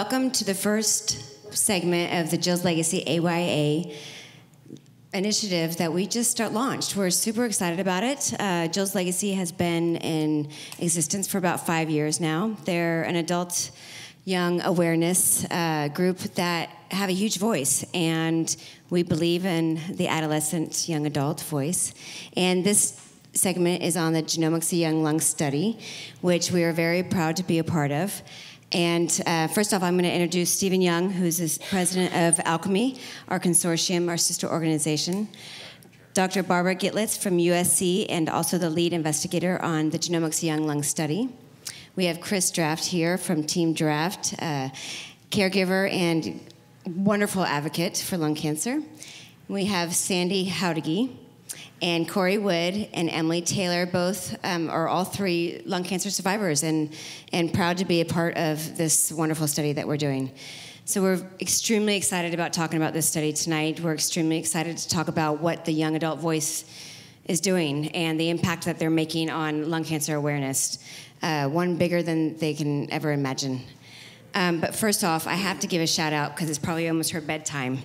welcome to the first segment of the Jill's Legacy AYA initiative that we just launched. We're super excited about it. Jill's Legacy has been in existence for about 5 years now. They're an adult young awareness group that have a huge voice, and we believe in the adolescent young adult voice. And this segment is on the Genomics of Young Lung study, which we are very proud to be a part of. And first off, I'm going to introduce Stephen Young, who's the president of ALCMI, our consortium, our sister organization. Dr. Barbara Gitlitz from USC, and also the lead investigator on the Genomics of Young Lung study. We have Chris Draft here from Team Draft, caregiver and wonderful advocate for lung cancer. We have Sandy Jauregui and Corey Wood and Emily Taylor, both are all three lung cancer survivors and proud to be a part of this wonderful study that we're doing. So we're extremely excited about talking about this study tonight. We're extremely excited to talk about what the young adult voice is doing and the impact that they're making on lung cancer awareness, one bigger than they can ever imagine. But first off, I have to give a shout out because it's probably almost her bedtime.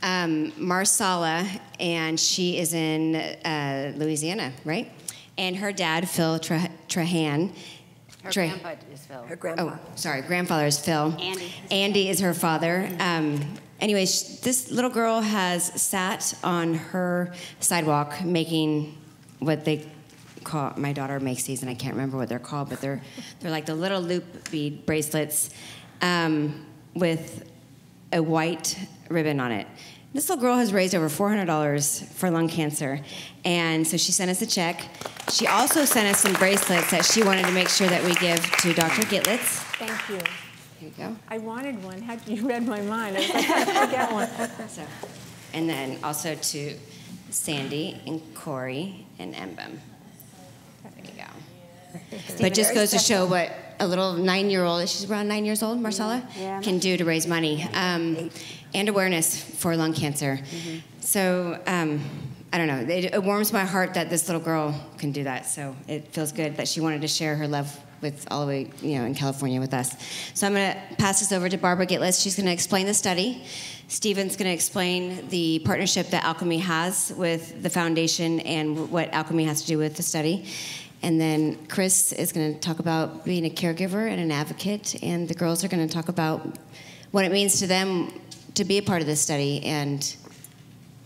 Marsala, and she is in Louisiana, right? And her dad, Phil Trahan. Her grandpa is Phil. Her grandpa. Oh, sorry, grandfather is Phil. Andy. Andy is her father. Anyways, this little girl has sat on her sidewalk making what they call, my daughter makes these, and I can't remember what they're called, but they're like the little loop bead bracelets with a white ribbon on it. This little girl has raised over $400 for lung cancer, and so she sent us a check. She also sent us some bracelets that she wanted to make sure that we give to Dr. Gitlitz. Thank you. Here you go. I wanted one. Had you read my mind? I was like, I get one. So, and then also to Sandy and Corey and Embem. There you go. But it just goes to show what a little 9-year-old, she's around 9 years old, Marcella, yeah. can do to raise money and awareness for lung cancer. Mm-hmm. So I don't know, it warms my heart that this little girl can do that. So it feels good that she wanted to share her love with all the way, in California with us. So I'm going to pass this over to Barbara Gitlitz. She's going to explain the study. Stephen's going to explain the partnership that ALCMI has with the foundation and what ALCMI has to do with the study. And then Chris is going to talk about being a caregiver and an advocate, and the girls are going to talk about what it means to them to be a part of this study. And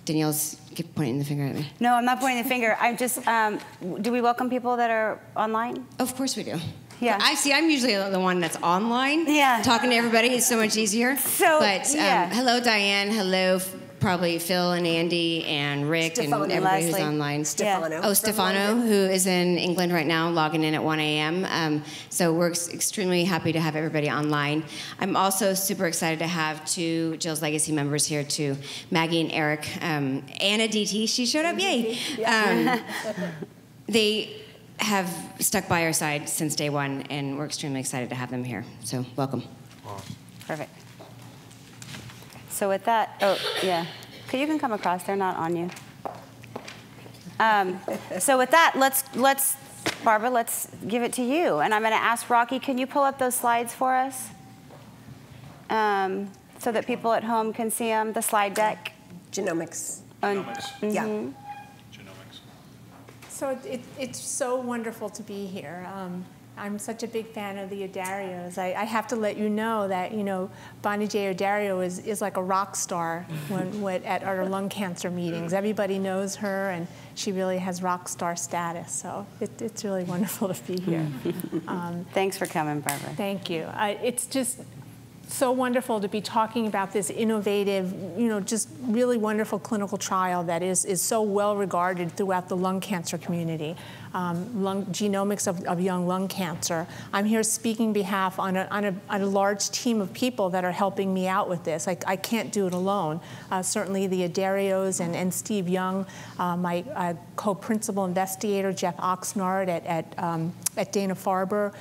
Danielle's pointing the finger at me. No, I'm not pointing the finger. I'm just, do we welcome people that are online? Of course we do. Yeah. I'm usually the one that's online. Yeah. Talking to everybody is so much easier. So, but yeah. Hello, Diane. Hello, probably Phil and Andy and Rick Stefano, and everybody Leslie. who's online. Stefano. Oh, Stefano, who is in England right now, logging in at 1 a.m. So we're extremely happy to have everybody online. I'm also super excited to have two Jill's Legacy members here too, Maggie and Eric. Anna DT, she showed up, yay. They have stuck by our side since day one, and we're extremely excited to have them here. So welcome. Perfect. So with that, oh, yeah. You can come across, they're not on you. So with that, let's, Barbara, let's give it to you. And I'm gonna ask Rocky, can you pull up those slides for us? So that people at home can see them, the slide deck. Genomics. Genomics. Yeah. Genomics. So it's so wonderful to be here. I'm such a big fan of the Addarios. I have to let you know that, Bonnie J. Addario is like a rock star at our lung cancer meetings. Everybody knows her, and she really has rock star status. So it's really wonderful to be here. Thanks for coming, Barbara. Thank you. It's just so wonderful to be talking about this innovative, just really wonderful clinical trial that is so well regarded throughout the lung cancer community. Genomics of young lung cancer. I'm here speaking behalf on a large team of people that are helping me out with this. I can't do it alone. Certainly the Addarios and Steve Young, my co-principal investigator, Jeff Oxnard at Dana-Farber.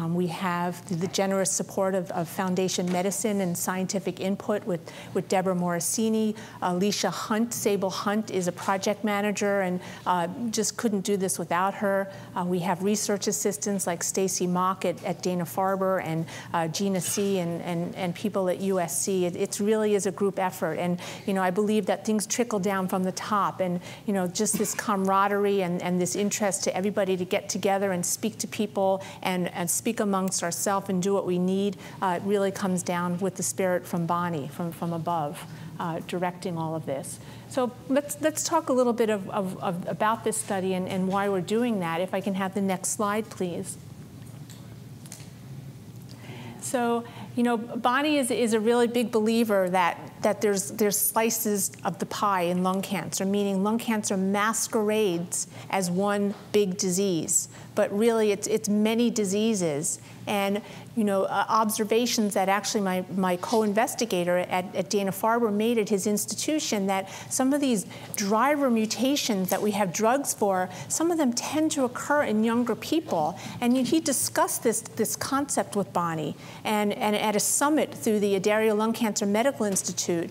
We have the generous support of Foundation medicine and scientific input with Deborah Morosini. Alicia Hunt, Sable Hunt, is a project manager, and just couldn't do this without her. We have research assistants like Stacy Mock at Dana-Farber and Gina C. and people at USC. It really is a group effort, and I believe that things trickle down from the top, and just this camaraderie and this interest to everybody to get together and speak to people and speak amongst ourselves and do what we need. It really comes down with the spirit from Bonnie, from above, directing all of this. So let's talk a little bit about this study and why we're doing that. If I can have the next slide, please. So, Bonnie is a really big believer that there's slices of the pie in lung cancer, meaning lung cancer masquerades as one big disease, but really it's many diseases. And observations that actually my co-investigator at Dana-Farber made at his institution, that some of these driver mutations that we have drugs for, some of them tend to occur in younger people. And he discussed this concept with Bonnie. And at a summit through the Addario Lung Cancer Medical Institute,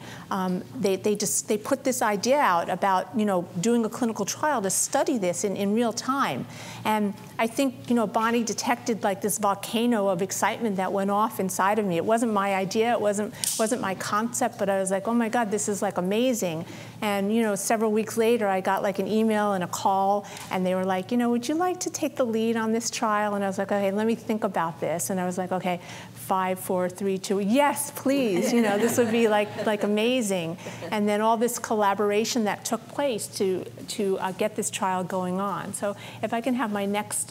they put this idea out about doing a clinical trial to study this in real time. And I think Bonnie detected like this volcano of excitement that went off inside of me. It wasn't my idea, it wasn't my concept, but I was like, oh my God, this is like amazing. And several weeks later, I got like an email and a call, and they were like, would you like to take the lead on this trial? And I was like, okay, let me think about this. And I was like, okay, 5, 4, 3, 2, yes, please. This would be like amazing. And then all this collaboration that took place to get this trial going on. So if I can have my next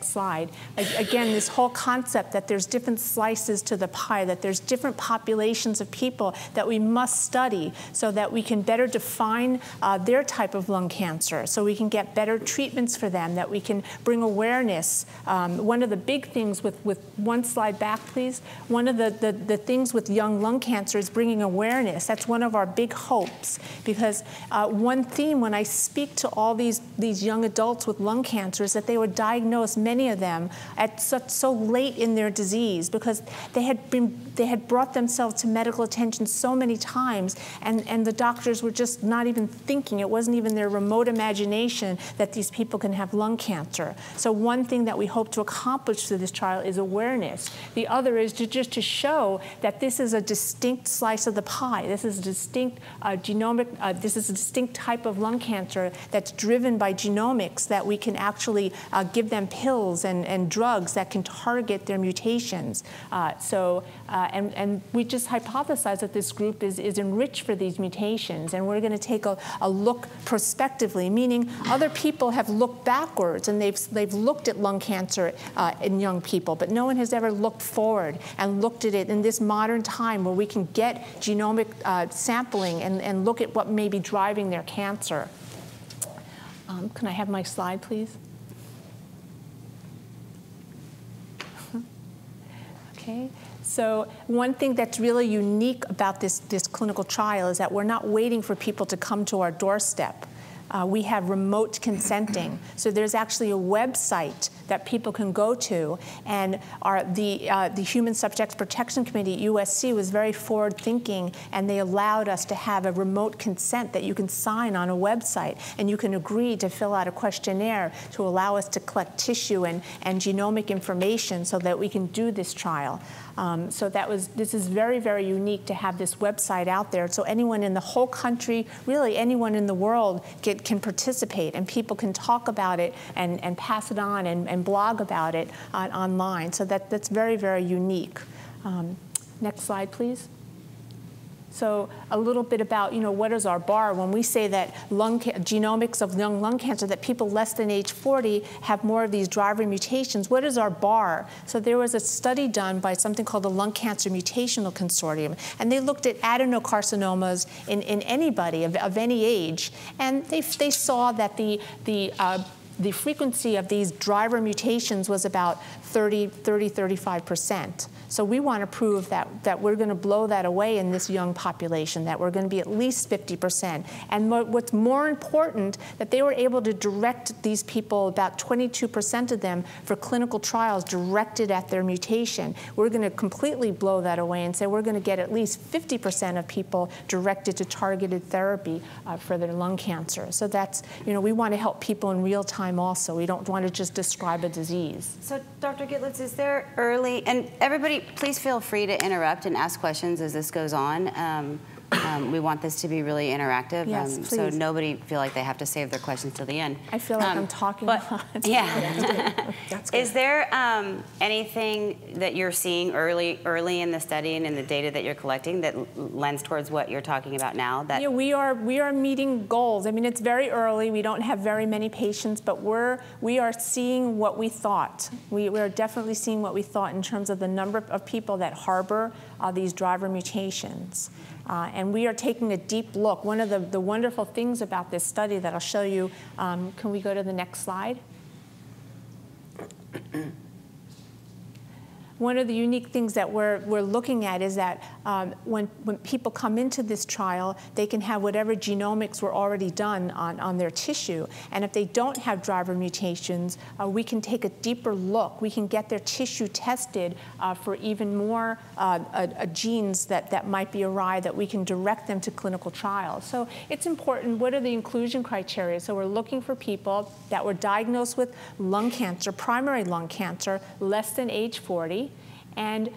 slide. Again, this whole concept that there's different slices to the pie, that there's different populations of people that we must study so that we can better define their type of lung cancer, so we can get better treatments for them, that we can bring awareness. One of the big things with one slide back, please. One of the things with young lung cancer is bringing awareness. That's one of our big hopes, because one theme when I speak to all these young adults with lung cancer is that they were diagnosed, many of them, at so late in their disease, because they had brought themselves to medical attention so many times, and the doctors were just not even thinking. It wasn't even their remote imagination that these people can have lung cancer. So one thing that we hope to accomplish through this trial is awareness. The other is just to show that this is a distinct slice of the pie. This is a distinct this is a distinct type of lung cancer that's driven by genomics, that we can actually give them pills and drugs that can target their mutations. And we just hypothesize that this group is enriched for these mutations, and we're going to take a look prospectively, meaning other people have looked backwards and they've looked at lung cancer in young people, but no one has ever looked forward and looked at it in this modern time where we can get genomic sampling and look at what may be driving their cancer. Can I have my slide, please? Okay. So one thing that's really unique about this clinical trial is that we're not waiting for people to come to our doorstep. We have remote consenting. So there's actually a website that people can go to, and the Human Subjects Protection Committee at USC was very forward thinking, and they allowed us to have a remote consent that you can sign on a website, and you can agree to fill out a questionnaire to allow us to collect tissue and genomic information so that we can do this trial. This is very, very unique to have this website out there, so anyone in the whole country, really anyone in the world, can participate, and people can talk about it and pass it on and blog about it online. So that's very, very unique. Next slide, please. So a little bit about, what is our bar when we say that genomics of young lung cancer, that people less than age 40 have more of these driver mutations. What is our bar? So there was a study done by something called the Lung Cancer Mutational Consortium, and they looked at adenocarcinomas in anybody of any age, and they saw that the frequency of these driver mutations was about 35%. So we want to prove that we're going to blow that away in this young population, that we're going to be at least 50%. And what's more important, that they were able to direct these people, about 22% of them, for clinical trials directed at their mutation. We're going to completely blow that away and say we're going to get at least 50% of people directed to targeted therapy for their lung cancer. So that's, we want to help people in real time also. We don't want to just describe a disease. So Dr. Gitlitz, is there early, and everybody, please feel free to interrupt and ask questions as this goes on. We want this to be really interactive, yes, please. So nobody feel like they have to save their questions till the end. I feel like I'm talking a lot. Yeah. That's good. Is there anything that you're seeing early in the study and in the data that you're collecting that lends towards what you're talking about now? That we are meeting goals. I mean, it's very early. We don't have very many patients, but we are seeing what we thought. We are definitely seeing what we thought in terms of the number of people that harbor these driver mutations. And we are taking a deep look. One of the wonderful things about this study that I'll show you, can we go to the next slide? One of the unique things that we're looking at is that when people come into this trial, they can have whatever genomics were already done on their tissue. And if they don't have driver mutations, we can take a deeper look. We can get their tissue tested for even more genes that might be awry, that we can direct them to clinical trials. So it's important. What are the inclusion criteria? So we're looking for people that were diagnosed with lung cancer, primary lung cancer, less than age 40. And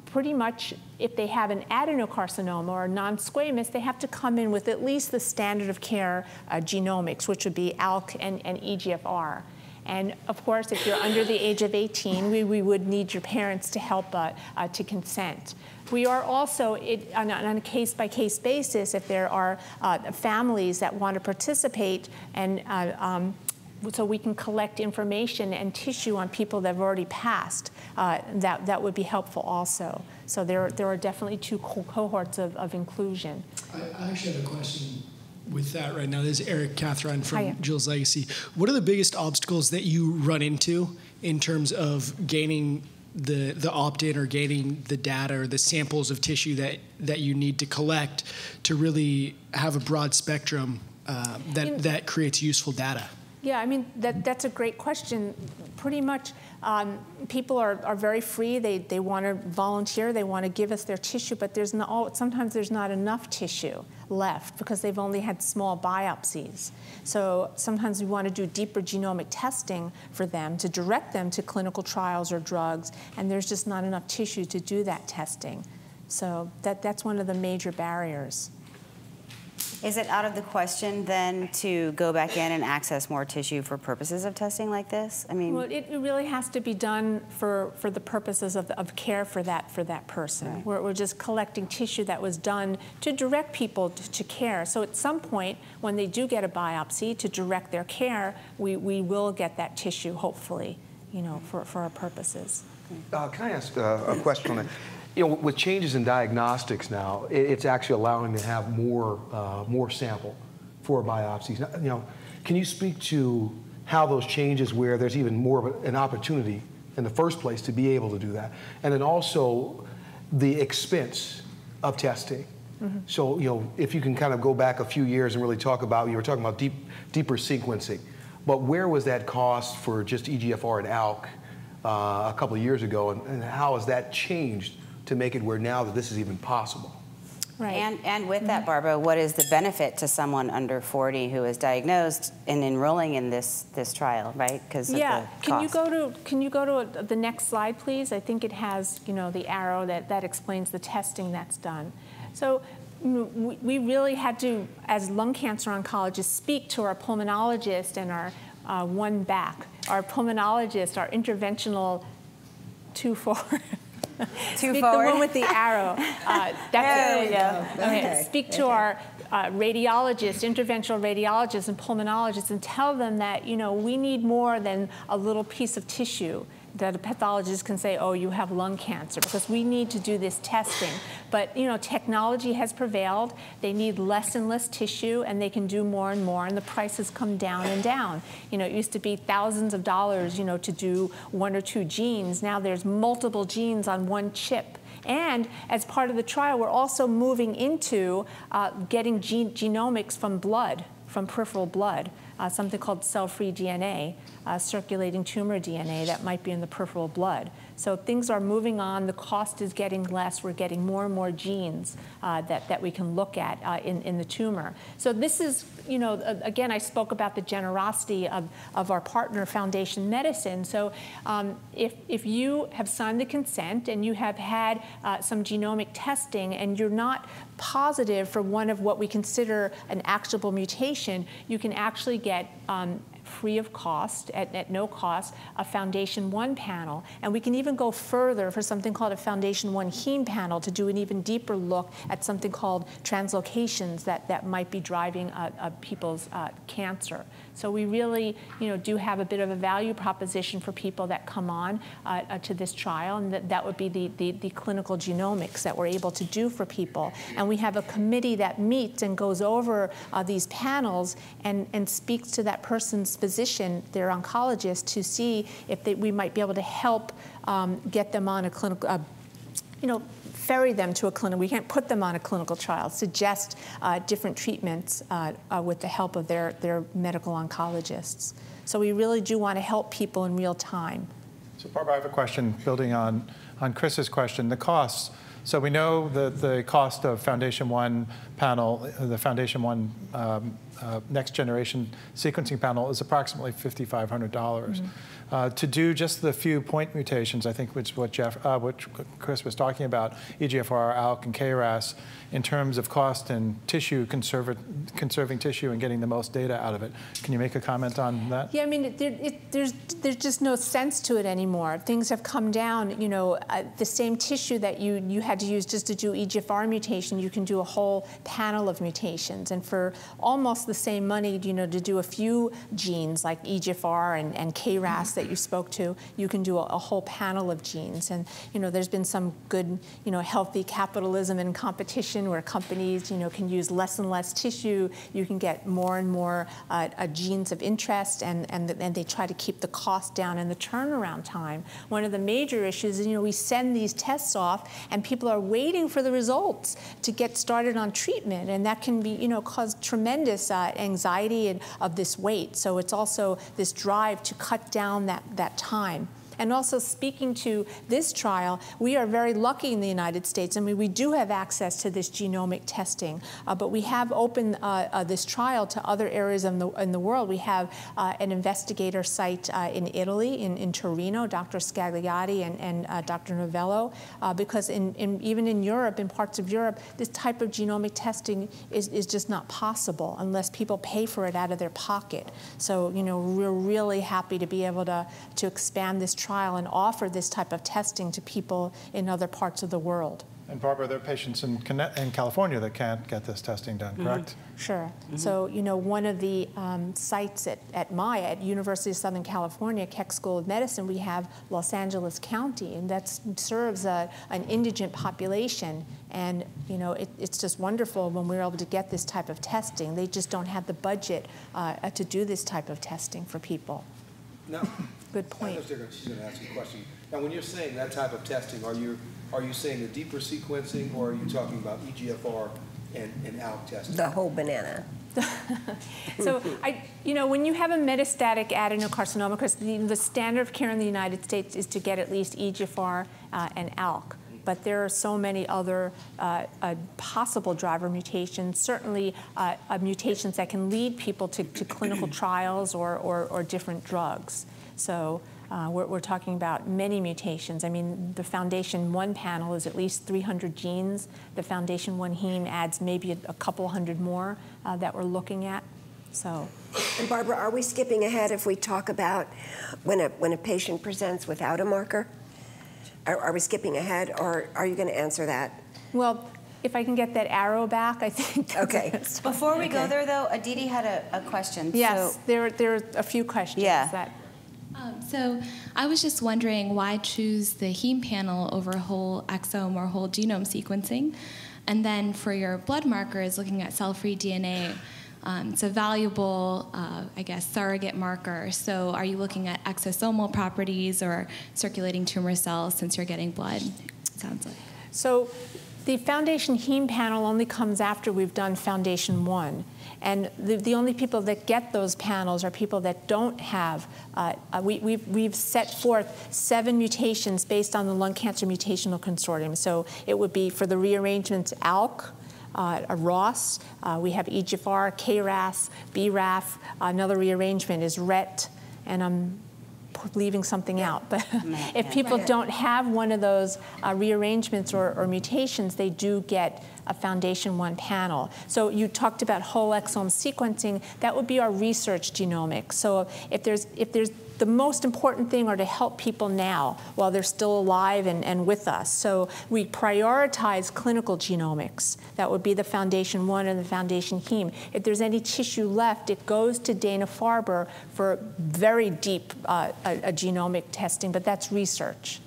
pretty much, if they have an adenocarcinoma or non-squamous, they have to come in with at least the standard of care genomics, which would be ALK and EGFR. And of course, if you're under the age of 18, we would need your parents to help to consent. We are also, on a case-by-case basis, if there are families that want to participate, and so we can collect information and tissue on people that have already passed. That would be helpful also. So there are definitely two cohorts of inclusion. I actually have a question with that right now. This is Eric Catherine from Jill's Legacy. What are the biggest obstacles that you run into in terms of gaining the opt-in or gaining the data or the samples of tissue that you need to collect to really have a broad spectrum that creates useful data? Yeah, I mean, that's a great question. Pretty much, people are very free. They want to volunteer. They want to give us their tissue, but sometimes there's not enough tissue left because they've only had small biopsies. So sometimes we want to do deeper genomic testing for them to direct them to clinical trials or drugs, and there's just not enough tissue to do that testing. So that's one of the major barriers. Is it out of the question then to go back in and access more tissue for purposes of testing like this? I mean, well, it really has to be done for the purposes of care for that person. Right. We're just collecting tissue that was done to direct people to care. So at some point, when they do get a biopsy to direct their care, we will get that tissue, hopefully, for our purposes. Can I ask a question on that? With changes in diagnostics now, it's actually allowing to have more sample for biopsies. Can you speak to how those changes, where there's even more of an opportunity in the first place to be able to do that, and then also the expense of testing? Mm-hmm. So if you can kind of go back a few years and really talk about, you were talking about deeper sequencing, but where was that cost for just EGFR and ALK a couple of years ago, and how has that changed to make it where now that this is even possible? Right. And with that, Barbara, what is the benefit to someone under 40 who is diagnosed and enrolling in this trial, right? Because of the cost. Can you go to the next slide, please? I think it has the arrow that explains the testing that's done. So we really had to, as lung cancer oncologists, speak to our pulmonologist and our our pulmonologist, our interventional 2 forward. Speak the one with the arrow. There we go. Okay. Speak to our radiologists, interventional radiologists and pulmonologists, and tell them that we need more than a little piece of tissue that a pathologist can say, oh, you have lung cancer, because we need to do this testing. But technology has prevailed. They need less and less tissue, and they can do more and more, and the prices come down and down. It used to be thousands of dollars, to do 1 or 2 genes. Now there's multiple genes on one chip. And as part of the trial, we're also moving into getting genomics from blood, from peripheral blood, something called cell-free DNA, circulating tumor DNA that might be in the peripheral blood. So things are moving on. The cost is getting less. We're getting more and more genes that we can look at in the tumor. So this is, again, I spoke about the generosity of our partner, Foundation Medicine. So if you have signed the consent and you have had some genomic testing and you're not positive for one of what we consider an actionable mutation, you can actually get free of cost, at no cost, a Foundation 1 panel. And we can even go further for something called a Foundation 1 heme panel to do an even deeper look at something called translocations that might be driving people's cancer. So we really, do have a bit of a value proposition for people that come on to this trial, and that would be the clinical genomics that we're able to do for people. And we have a committee that meets and goes over these panels and speaks to that person's physician, their oncologist, to see if we might be able to help get them on a clinical, ferry them to a clinic. We can't put them on a clinical trial, suggest different treatments with the help of their medical oncologists. So we really do want to help people in real time. So Barbara, I have a question building on Chris's question, the costs. So we know that the cost of Foundation 1 panel, the Foundation 1 next generation sequencing panel is approximately $5,500. Mm-hmm. To do just the few point mutations, I think, which what Chris was talking about, EGFR, ALK, and KRAS, in terms of cost and tissue, conserving tissue and getting the most data out of it. Can you make a comment on that? Yeah, I mean, there's just no sense to it anymore. Things have come down. The same tissue that you had to use just to do EGFR mutation, you can do a whole panel of mutations. And for almost the same money, to do a few genes like EGFR and KRAS that you spoke to, you can do a whole panel of genes. And there's been some good, healthy capitalism and competition where companies, can use less and less tissue. You can get more and more genes of interest, and they try to keep the cost down and the turnaround time. One of the major issues is, we send these tests off, and people are waiting for the results to get started on treatment, and that can be, cause tremendous anxiety of this wait. So it's also this drive to cut down that time. And also, speaking to this trial, we are very lucky in the United States. I mean, we do have access to this genomic testing, but we have opened this trial to other areas in the world. We have an investigator site in Italy, in Torino, Dr. Scagliotti and Dr. Novello, because even in Europe, in parts of Europe, this type of genomic testing is just not possible unless people pay for it out of their pocket. So, we're really happy to be able to expand this trial and offer this type of testing to people in other parts of the world. And Barbara, there are patients in California that can't get this testing done, correct? Mm-hmm. Sure. Mm-hmm. So, one of the sites at University of Southern California, Keck School of Medicine, we have Los Angeles County, and that serves an indigent population. And, it's just wonderful when we're able to get this type of testing. They just don't have the budget to do this type of testing for people. No. Good point. She's going to ask you a question. Now, when you're saying that type of testing, are you saying the deeper sequencing, or are you talking about EGFR and ALK testing? The whole banana. So, when you have a metastatic adenocarcinoma, because the standard of care in the United States is to get at least EGFR and ALK. But there are so many other possible driver mutations, certainly mutations that can lead people to clinical trials or different drugs. So we're talking about many mutations. I mean, the Foundation 1 panel is at least 300 genes. The Foundation 1 heme adds maybe a couple hundred more that we're looking at. So. And Barbara, are we skipping ahead if we talk about when a patient presents without a marker? Are we skipping ahead, or are you going to answer that? Well, if I can get that arrow back, I think that's okay. Before we go there, though, Aditi had a question. Yes, so, there are a few questions. Yeah. So So I was just wondering why choose the heme panel over whole exome or whole genome sequencing? And then for your blood markers, looking at cell-free DNA, it's a valuable, I guess, surrogate marker. So are you looking at exosomal properties or circulating tumor cells since you're getting blood, it sounds like? So the Foundation Heme panel only comes after we've done Foundation 1. And the only people that get those panels are people that don't have, we've set forth 7 mutations based on the Lung Cancer Mutational Consortium. So it would be for the rearrangements ALK, a ROS, we have EGFR, KRAS, BRAF, another rearrangement is RET, and I'm leaving something out. But if people don't have one of those rearrangements or mutations, they do get a Foundation 1 panel. So you talked about whole exome sequencing. That would be our research genomics. So if there's the most important thing are to help people now while they're still alive and with us. So we prioritize clinical genomics. That would be the Foundation 1 and the Foundation Heme. If there's any tissue left, it goes to Dana-Farber for very deep a genomic testing, but that's research.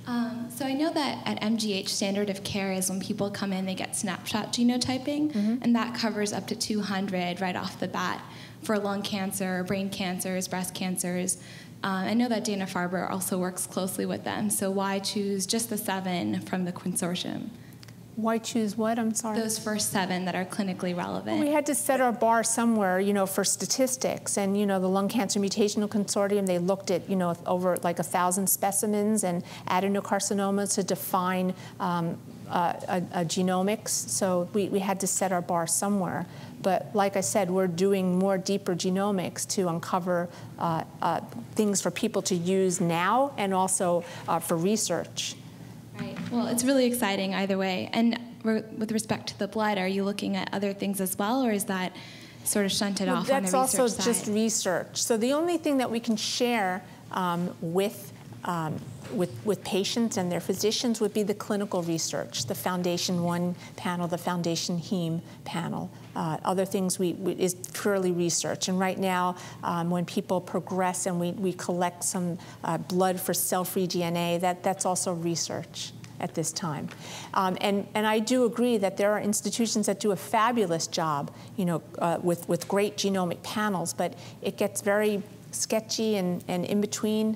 So I know that at MGH, standard of care is when people come in, they get snapshot genotyping, and that covers up to 200 right off the bat for lung cancer, brain cancers, breast cancers. I know that Dana-Farber also works closely with them, so why choose just the 7 from the consortium? Why choose what? I'm sorry. Those first 7 that are clinically relevant. Well, we had to set our bar somewhere, for statistics. And, the Lung Cancer Mutational Consortium, they looked at, over like 1,000 specimens and adenocarcinomas to define a genomics. So we had to set our bar somewhere. But like I said, we're doing more deeper genomics to uncover things for people to use now and also for research. Right. Well, it's really exciting either way. And with respect to the blood, are you looking at other things as well, or is that sort of shunted off on the research side? That's also just research. So the only thing that we can share with patients and their physicians would be the clinical research, the Foundation 1 panel, the Foundation Heme panel. Other things is purely research. And right now, when people progress and we collect some blood for cell-free DNA, that's also research at this time. And I do agree that there are institutions that do a fabulous job, with great genomic panels, but it gets very sketchy and in between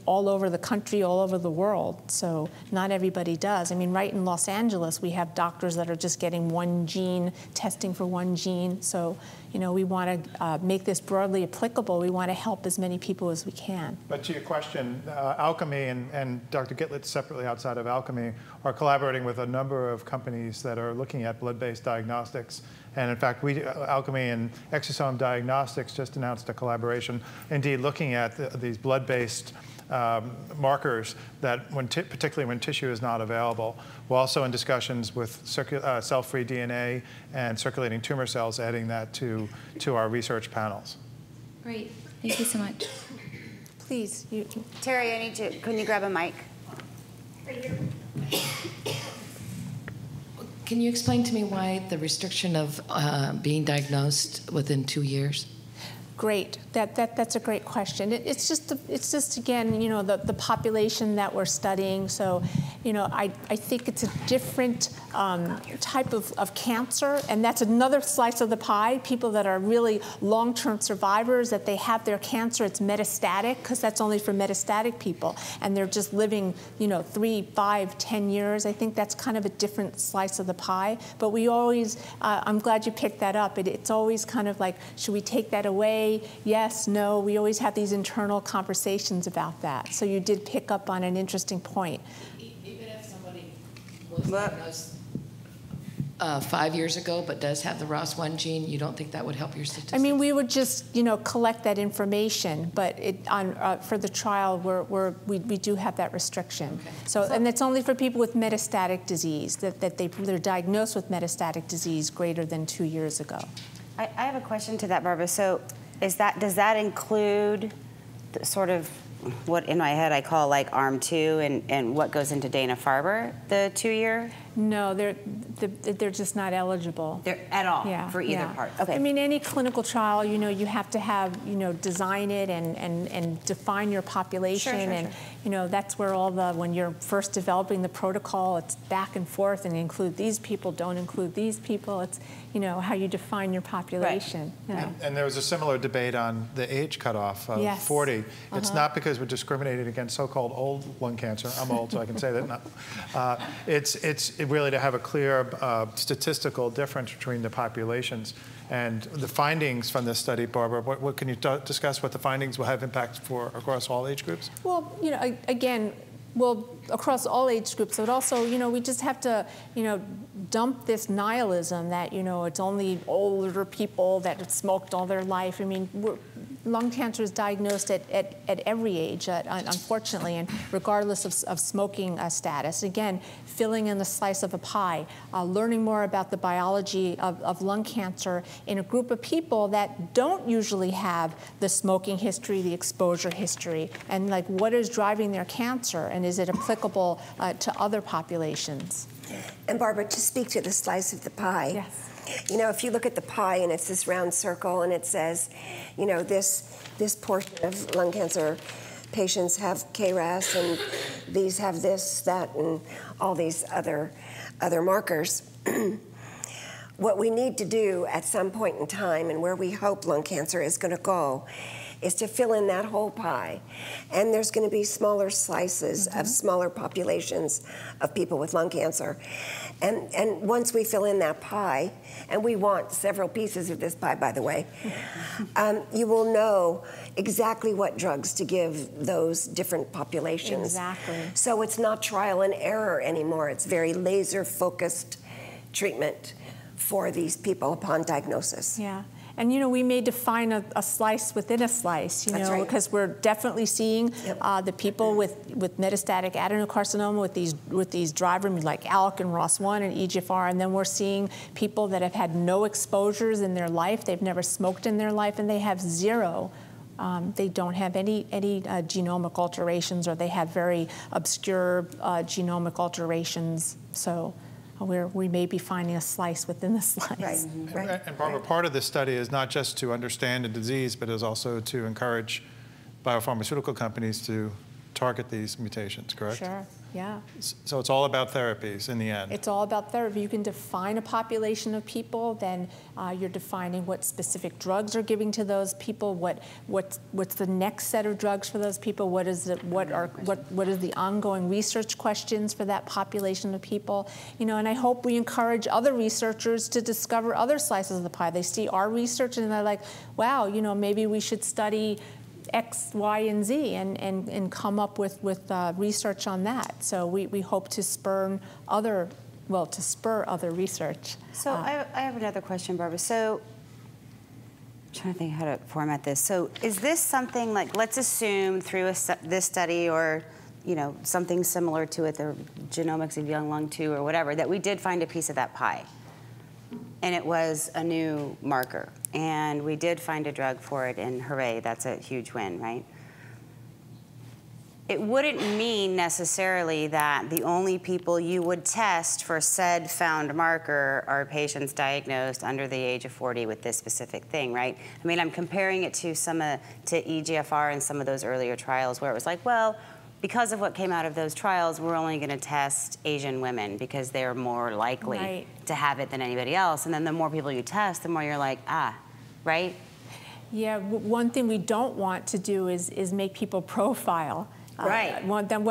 all over the country, all over the world. So not everybody does. I mean, right in Los Angeles, we have doctors that are just getting one gene, testing for one gene. So, we want to make this broadly applicable. We want to help as many people as we can. But to your question, ALCMI and Dr. Gitlitz separately outside of ALCMI are collaborating with a number of companies that are looking at blood-based diagnostics. And in fact, ALCMI and Exosome Diagnostics just announced a collaboration, indeed looking at these blood-based markers that, particularly when tissue is not available. We're also in discussions with cell-free DNA and circulating tumor cells, adding that to our research panels. Great. Thank you so much. Please. Terry, can you grab a mic? Right here. Can you explain to me why the restriction of being diagnosed within 2 years? Great. That's a great question. It's just again, the population that we're studying. So, I think it's a different type of cancer, and that's another slice of the pie. People that are really long-term survivors, that they have their cancer, it's metastatic, because that's only for metastatic people, and they're just living, 3, 5, 10 years. I think that's kind of a different slice of the pie. But we always, I'm glad you picked that up. It's always kind of like, should we take that away? Yes, no. We always have these internal conversations about that. So you did pick up on an interesting point. Even if somebody was diagnosed 5 years ago but does have the ROS1 gene, you don't think that would help your statistics? I mean, we would just, collect that information, but for the trial, we do have that restriction. Okay. So, and it's only for people with metastatic disease, that they're diagnosed with metastatic disease greater than 2 years ago. I have a question to that, Barbara. So does that include the sort of what in my head I call like ARM2 and what goes into Dana-Farber, the 2-year? No, they're just not eligible. They're at all for either part. Okay. I mean, any clinical trial, you have to have, design it and define your population, and that's where when you're first developing the protocol, it's back and forth, and include these people, don't include these people. It's how you define your population. Right. And there was a similar debate on the age cutoff of 40. It's not because we're discriminating against so-called old lung cancer. I'm old, so I can say that. It's really to have a clear statistical difference between the populations. And the findings from this study, Barbara, what can you discuss what the findings will have impact for across all age groups? Well, again, across all age groups, but also, we just have to, dump this nihilism that, it's only older people that have smoked all their life. I mean, lung cancer is diagnosed at every age, unfortunately, and regardless of smoking status. Again, filling in the slice of a pie, learning more about the biology of lung cancer in a group of people that don't usually have the smoking history, the exposure history, and like what is driving their cancer, and is it applicable to other populations? And Barbara, to speak to the slice of the pie, if you look at the pie and it's this round circle and it says, this portion of lung cancer patients have KRAS and these have this, that, and all these other markers. What we need to do at some point in time, and where we hope lung cancer is going to go, is to fill in that whole pie. And there's going to be smaller slices of smaller populations of people with lung cancer. And once we fill in that pie, and we want several pieces of this pie, by the way, you will know exactly what drugs to give those different populations. Exactly. So it's not trial and error anymore. It's very laser-focused treatment for these people upon diagnosis. Yeah. And, we may define a slice within a slice, because we're definitely seeing the people with metastatic adenocarcinoma with these drivers like ALK and ROS1 and EGFR, and then we're seeing people that have had no exposures in their life, they've never smoked in their life, and they have zero. They don't have any genomic alterations, or they have very obscure genomic alterations. So we may be finding a slice within the slice. Right. And Barbara, part of this study is not just to understand the disease, but is also to encourage biopharmaceutical companies to target these mutations, correct? Sure, yeah. So it's all about therapies in the end. It's all about therapy. You can define a population of people, then you're defining what specific drugs are giving to those people, what's the next set of drugs for those people, what is the ongoing research questions for that population of people, and I hope we encourage other researchers to discover other slices of the pie. They see our research and they're like, wow, maybe we should study X, Y, and Z, and come up with research on that. So we hope to spur other research. So I have another question, Barbara. So I'm trying to think how to format this. So is this something like, let's assume through this study or something similar to it, the Genomics of Young Lung 2 or whatever, that we did find a piece of that pie, and it was a new marker, and we did find a drug for it, and hooray, that's a huge win, right? It wouldn't mean necessarily that the only people you would test for said found marker are patients diagnosed under the age of 40 with this specific thing, right? I mean, I'm comparing it to to EGFR and some of those earlier trials where it was like, well, because of what came out of those trials, we're only going to test Asian women because they're more likely to have it than anybody else. And then the more people you test, the more you're like, right? Yeah, one thing we don't want to do is make people profile. Right. That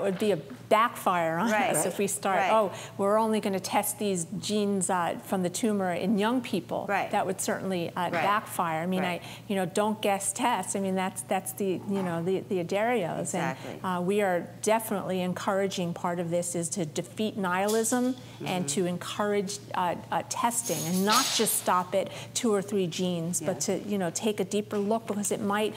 would be a backfire on us if we start, we're only going to test these genes from the tumor in young people. Right. That would certainly backfire. I mean, don't guess test. I mean, that's the Addarios. Exactly. And we are definitely encouraging, part of this is to defeat nihilism and to encourage testing and not just stop at 2 or 3 genes, but to take a deeper look, because it might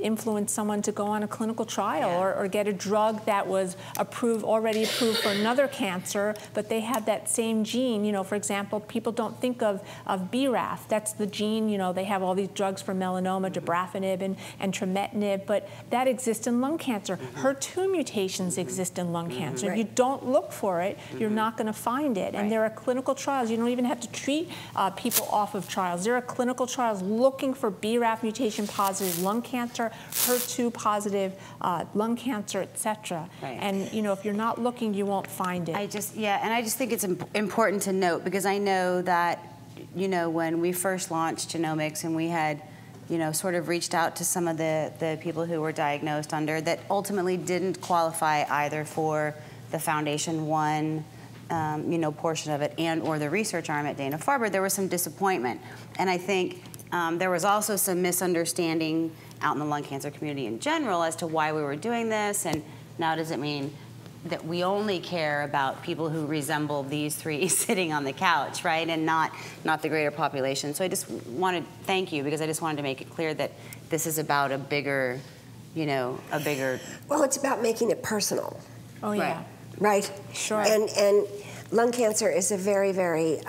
influence someone to go on a clinical trial or get a drug that was was already approved for another cancer, but they had that same gene. For example, people don't think of BRAF. That's the gene, they have all these drugs for melanoma, dabrafenib and trametinib, but that exists in lung cancer. HER2 mutations exist in lung cancer. If you don't look for it, you're not going to find it. And there are clinical trials. You don't even have to treat people off of trials. There are clinical trials looking for BRAF mutation positive lung cancer, HER2 positive lung cancer, et cetera. And if you're not looking, you won't find it. I just think it's important to note, because I know that, when we first launched Genomics and we had, sort of reached out to some of the people who were diagnosed under that ultimately didn't qualify either for the Foundation One, portion of it and or the research arm at Dana-Farber, there was some disappointment. And I think there was also some misunderstanding out in the lung cancer community in general as to why we were doing this. And now does it mean that we only care about people who resemble these three sitting on the couch, right? And not the greater population. So I just wanted to thank you, because I just wanted to make it clear that this is about a bigger. Well, it's about making it personal. Oh, yeah. Right? Sure. And lung cancer is a very, very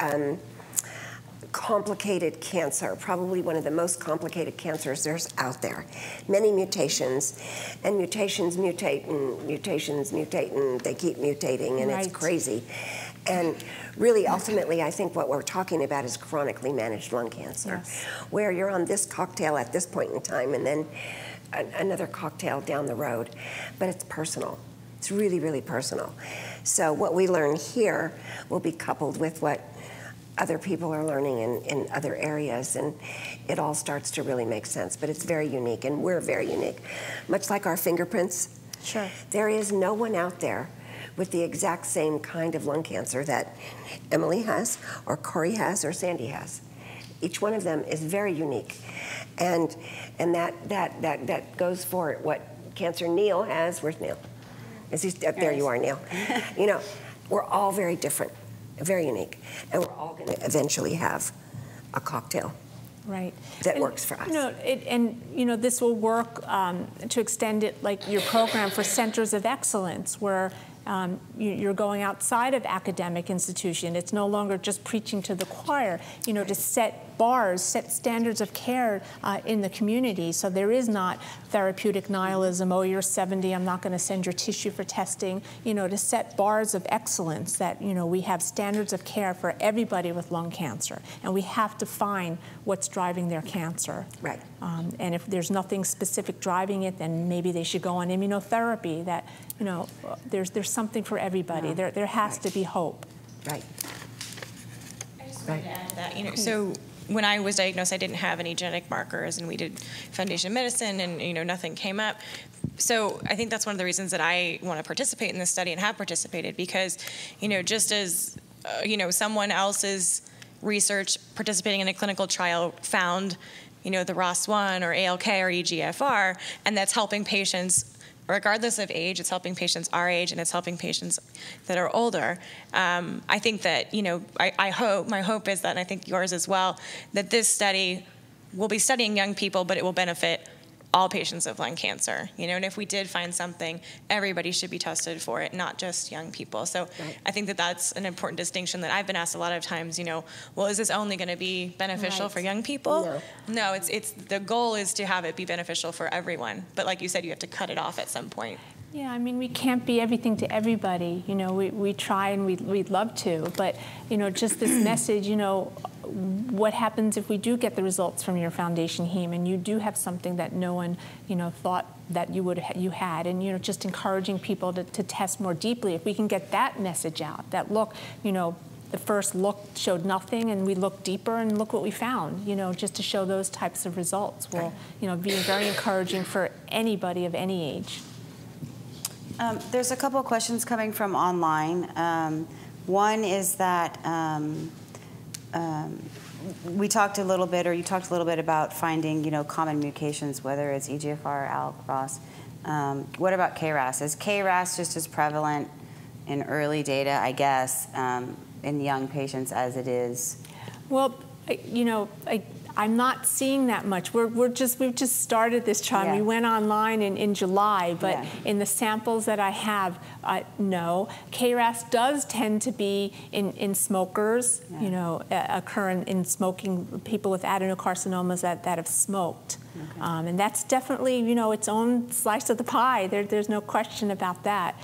complicated cancer, probably one of the most complicated cancers there's out there. Many mutations, and mutations mutate, and mutations mutate, and they keep mutating, and it's crazy. And really, ultimately, I think what we're talking about is chronically managed lung cancer, where you're on this cocktail at this point in time, and then another cocktail down the road. But it's personal. It's really, really personal. So what we learn here will be coupled with what other people are learning in other areas, and it all starts to really make sense. But it's very unique, and we're very unique. Much like our fingerprints, there is no one out there with the exact same kind of lung cancer that Emily has, or Corey has, or Sandy has. Each one of them is very unique. And that goes for what cancer Neil has. Where's Neil? Is he, there you are, Neil. We're all very different, very unique, and we're all going to eventually have a cocktail that works for us. This will work to extend it, like your program for centers of excellence, where you're going outside of academic institution. It's no longer just preaching to the choir, to set bars, set standards of care in the community. So there is not therapeutic nihilism, oh, you're 70, I'm not going to send your tissue for testing, to set bars of excellence that, we have standards of care for everybody with lung cancer. And we have to find what's driving their cancer. Right. And if there's nothing specific driving it, then maybe they should go on immunotherapy. That, there's something for everybody. There has to be hope. Right. I just wanted to add to that, so when I was diagnosed, I didn't have any genetic markers, and we did foundation medicine, and nothing came up. So I think that's one of the reasons that I want to participate in this study and have participated, because, just as, someone else's research participating in a clinical trial found, the ROS1 or ALK or EGFR, and that's helping patients regardless of age. It's helping patients our age, and it's helping patients that are older. I think that, I hope, my hope is that, and I think yours as well, that this study will be studying young people, but it will benefit all patients of lung cancer. And if we did find something, everybody should be tested for it, not just young people. So I think that that's an important distinction that I've been asked a lot of times, well, is this only going to be beneficial for young people? No, it's the goal is to have it be beneficial for everyone. But like you said, you have to cut it off at some point. Yeah, I mean, we can't be everything to everybody. We try, and we'd love to, but just this message, what happens if we do get the results from your foundation heme, and you do have something that no one, thought that you had, and just encouraging people to test more deeply. If we can get that message out, that look, the first look showed nothing, and we looked deeper, and look what we found. Just to show those types of results will, be very encouraging for anybody of any age. There's a couple of questions coming from online. One is that we talked a little bit, or you talked a little bit about finding, common mutations, whether it's EGFR, ALK, ROS. What about KRAS? Is KRAS just as prevalent in early data, I guess, in young patients as it is? Well, I'm not seeing that much. We've just started this trial. Yeah. We went online in July, but Yeah. in the samples that I have, no. KRAS does tend to be in smokers, occur in smoking, people with adenocarcinomas that have smoked. Okay. And that's definitely, its own slice of the pie. There's no question about that,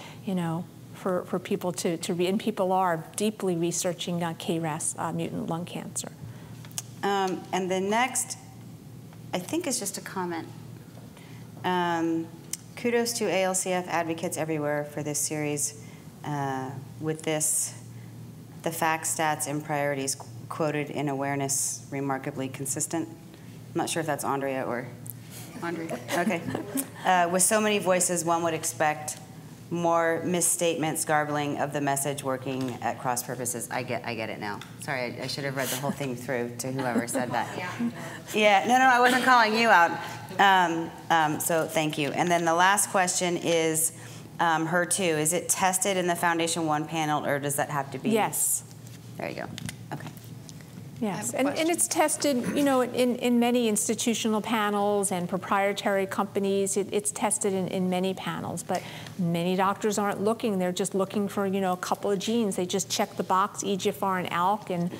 for people to read. And people are deeply researching KRAS mutant lung cancer. And the next, I think, is just a comment. Kudos to ALCF advocates everywhere for this series. With this, the facts, stats, and priorities quoted in awareness remarkably consistent. I'm not sure if that's Andrea or Andrea. Okay. With so many voices, one would expect more misstatements, garbling of the message, working at cross purposes. I get it now. Sorry, I should have read the whole thing through to whoever said that. Yeah, no, I wasn't calling you out. So thank you. And then the last question is HER2. Is it tested in the Foundation 1 panel, or does that have to be? Yes. There you go. Okay. Yes, and it's tested, in many institutional panels and proprietary companies. It's tested in many panels, but many doctors aren't looking. They're just looking for, a couple of genes. They just check the box, EGFR and ALK, and,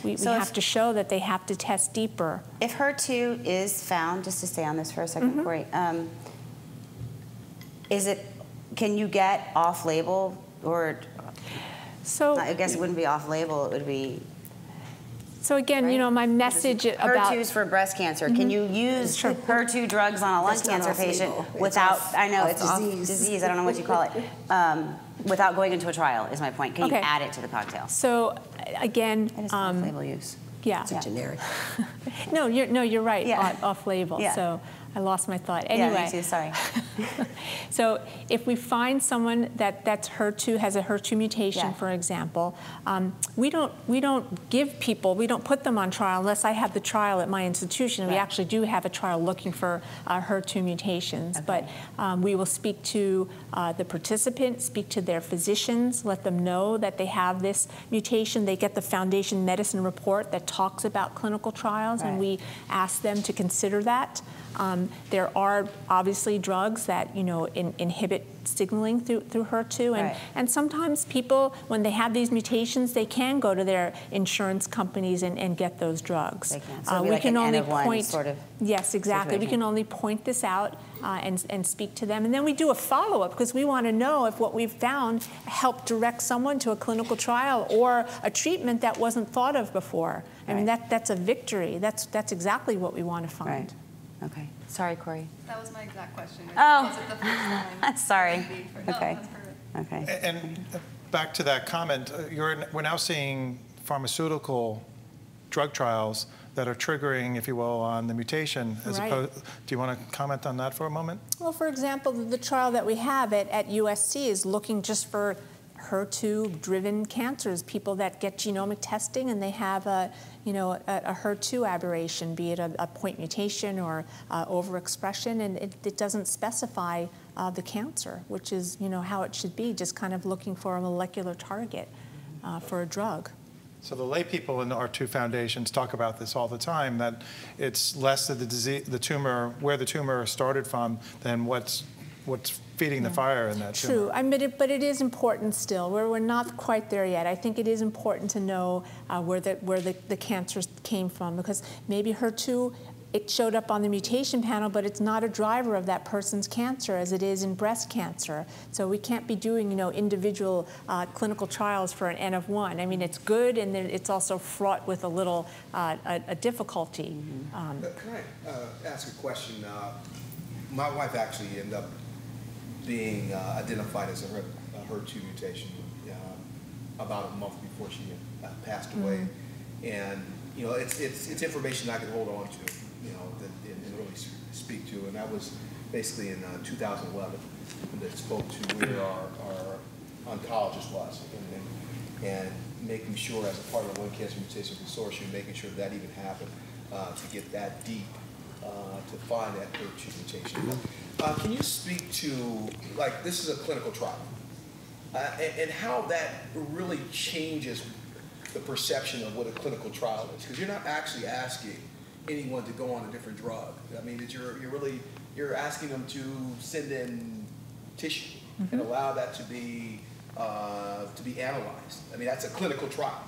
we have to show that they have to test deeper. If HER2 is found, just to stay on this for a second, Corey, can you get off-label, or, so I guess it wouldn't be off-label, it would be... So again, right? My message about HER2's for breast cancer. Can you use HER2 drugs on a lung cancer patient without? I know it's disease. I don't know what you call it. Without going into a trial is my point. Can you add it to the cocktail? So again, it is off-label use. Yeah, it's generic. No, you're right. Yeah. Off-label. Yeah. So I lost my thought. Anyway, yeah, me too. Sorry. So if we find someone that's HER2, has a HER2 mutation, for example, we don't put them on trial unless I have the trial at my institution. Right. We actually do have a trial looking for HER2 mutations, but we will speak to the participants, speak to their physicians, let them know that they have this mutation. They get the Foundation Medicine report that talks about clinical trials, and we ask them to consider that. There are obviously drugs that inhibit signaling through HER2, and sometimes people, when they have these mutations, they can go to their insurance companies and get those drugs. They can. So we can only point sort of. Yes, exactly. Situation. We can only point this out and speak to them, and then we do a follow-up because we want to know if what we've found helped direct someone to a clinical trial or a treatment that wasn't thought of before. I mean, that's a victory. That's exactly what we want to find. Right. Okay. Sorry, Corey. That was my exact question. Oh. Was it the first line? Sorry. Okay. Okay. And back to that comment, we're now seeing pharmaceutical drug trials that are triggering, if you will, on the mutation. As opposed, do you want to comment on that for a moment? Well, for example, the trial that we have at USC is looking just for HER2-driven cancers, people that get genomic testing and they have a HER2 aberration, be it a point mutation or overexpression, and it doesn't specify the cancer, which is how it should be, just kind of looking for a molecular target for a drug. So the lay people in our two foundations talk about this all the time, that it's less of the disease, the tumor, where the tumor started from, than what's feeding the fire in that tumor. True, I mean, but it is important still. We're not quite there yet. I think it is important to know where the cancers came from, because maybe HER2, it showed up on the mutation panel, but it's not a driver of that person's cancer as it is in breast cancer. So we can't be doing, individual clinical trials for an N of 1. I mean, it's good, and it's also fraught with a little a difficulty. Can I ask a question? My wife actually ended up being identified as a HER2 mutation about a month before she passed away, and it's information I can hold on to, and really speak to, and that was basically in 2011 that spoke to where our oncologist was, and making sure as a part of the Lung Cancer Mutation Consortium, making sure that even happened to get that deep to find that HER2 mutation. Can you speak to, this is a clinical trial, and how that really changes the perception of what a clinical trial is? Because you're not actually asking anyone to go on a different drug. I mean, that you're asking them to send in tissue and allow that to be analyzed. I mean, that's a clinical trial.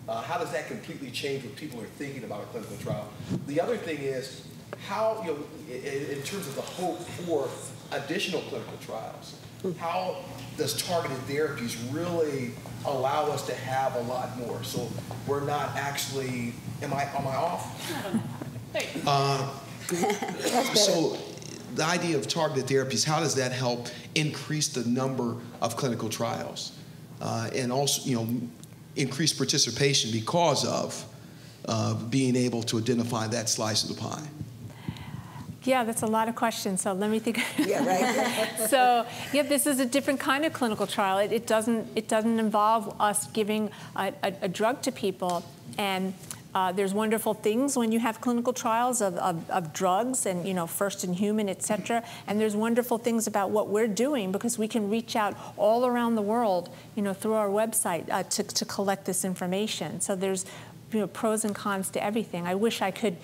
How does that completely change what people are thinking about a clinical trial? The other thing is how, in terms of the hope for additional clinical trials, how does targeted therapies really allow us to have a lot more? So we're not actually, am I off? So the idea of targeted therapies, how does that help increase the number of clinical trials and also, increase participation because of being able to identify that slice of the pie? Yeah, that's a lot of questions, so let me think. Yeah, right. So, yeah, this is a different kind of clinical trial. It doesn't involve us giving a drug to people, and there's wonderful things when you have clinical trials of drugs and, first in human, et cetera, and there's wonderful things about what we're doing because we can reach out all around the world, through our website to collect this information. So there's pros and cons to everything. I wish I could,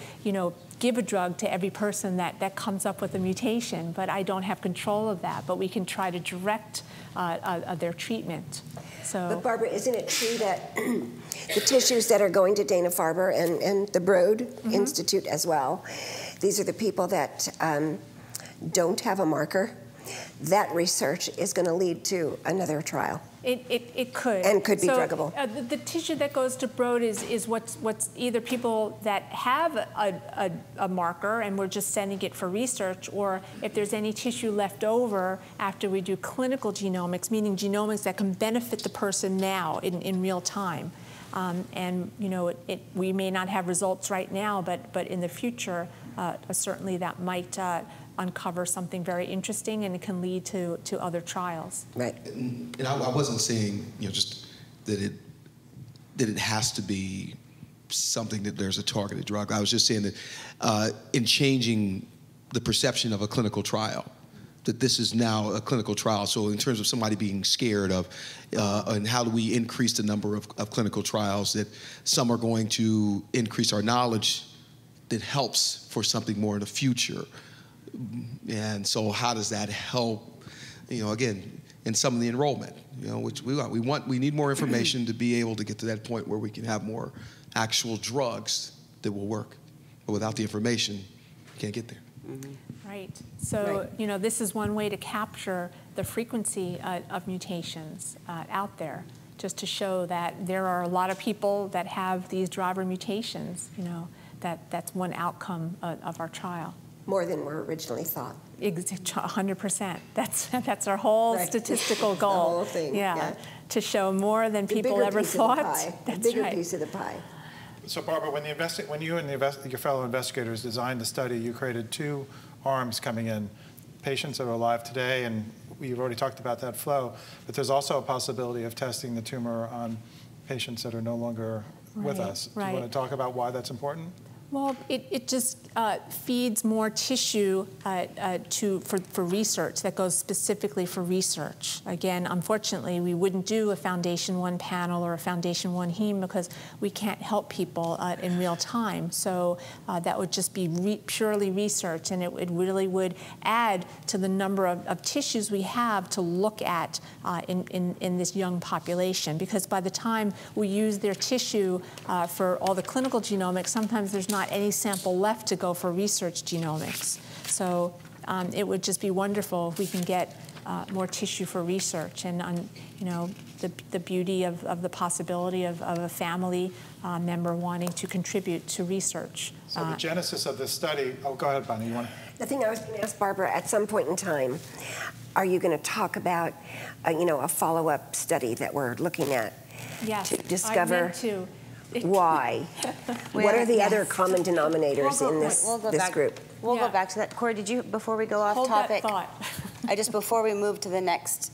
give a drug to every person that comes up with a mutation, but I don't have control of that. But we can try to direct their treatment. So, but Barbara, isn't it true that the tissues that are going to Dana-Farber and the Broad Institute as well, these are the people that don't have a marker? That research is going to lead to another trial. It could. And could be druggable. The tissue that goes to Broad is what's either people that have a marker and we're just sending it for research, or if there's any tissue left over after we do clinical genomics, meaning genomics that can benefit the person now in real time. And we may not have results right now, but in the future, certainly that might uncover something very interesting, and it can lead to other trials. Right. And I wasn't saying, just that it has to be something that there's a targeted drug. I was just saying that in changing the perception of a clinical trial, that this is now a clinical trial. So in terms of somebody being scared of, and how do we increase the number of clinical trials, that some are going to increase our knowledge that helps for something more in the future. And so how does that help, again, in some of the enrollment, which we need more information to be able to get to that point where we can have more actual drugs that will work. But without the information, we can't get there. Right. So, this is one way to capture the frequency of mutations out there, just to show that there are a lot of people that have these driver mutations, that's one outcome of our trial. More than were originally thought. 100%. That's our whole statistical goal. The whole thing. Yeah. To show more than people ever thought. That's the bigger piece of the pie. So Barbara, when you and your fellow investigators designed the study, you created two arms coming in. Patients that are alive today, and we've already talked about that flow, but there's also a possibility of testing the tumor on patients that are no longer with us. Do you want to talk about why that's important? Well, it just feeds more tissue for research that goes specifically for research. Again, unfortunately, we wouldn't do a Foundation 1 panel or a Foundation 1 heme because we can't help people in real time. So that would just be purely research, and it really would add to the number of tissues we have to look at in this young population. Because by the time we use their tissue for all the clinical genomics, sometimes there's not any sample left to go for research genomics. So it would just be wonderful if we can get more tissue for research, and the beauty of the possibility of a family member wanting to contribute to research. So the genesis of this study, go ahead, Bonnie, you want to? The thing I was going to ask Barbara, at some point in time, are you going to talk about, a follow-up study that we're looking at? Yes, to discover I meant to. Why? What are the other common denominators in this group? We'll go back to that. Corey, did you, before we go off Hold topic? That thought. Before we move to the next,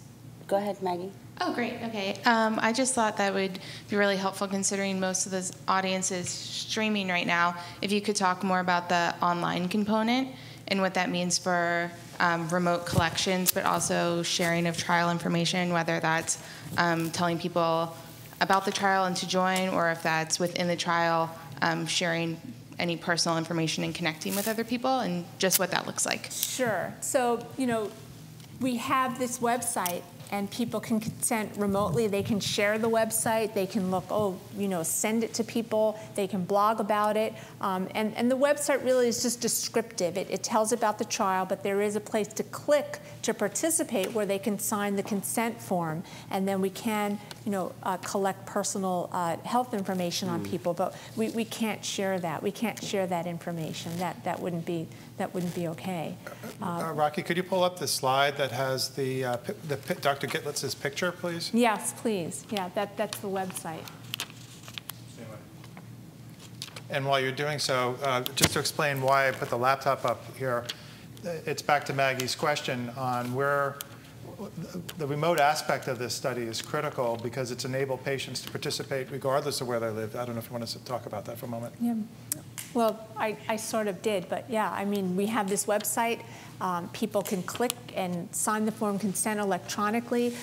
go ahead, Maggie. Oh, great. Okay. I just thought that would be really helpful considering most of this audience is streaming right now. If you could talk more about the online component and what that means for remote collections, but also sharing of trial information, whether that's telling people about the trial and to join, or if that's within the trial, sharing any personal information and connecting with other people, and just what that looks like. Sure. So, we have this website, and people can consent remotely. They can share the website. They can look, send it to people. They can blog about it. And the website really is just descriptive. It tells about the trial, but there is a place to click to participate where they can sign the consent form. And then we can, collect personal health information on people, but we can't share that. We can't share that information. That wouldn't be okay. Rocky, could you pull up the slide that has the Dr. Gitlitz's picture, please? Yes, please. Yeah, that's the website. And while you're doing so, just to explain why I put the laptop up here, it's back to Maggie's question on where the remote aspect of this study is critical because it's enabled patients to participate regardless of where they live. I don't know if you want us to talk about that for a moment. Yeah. Well, I sort of did, but yeah, I mean, we have this website. People can click and sign the form consent electronically.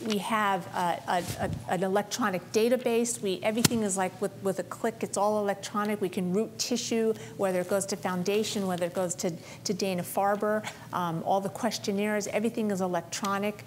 We have an electronic database. Everything is like with a click. It's all electronic. We can route tissue, whether it goes to Foundation, whether it goes to Dana-Farber. All the questionnaires, everything is electronic.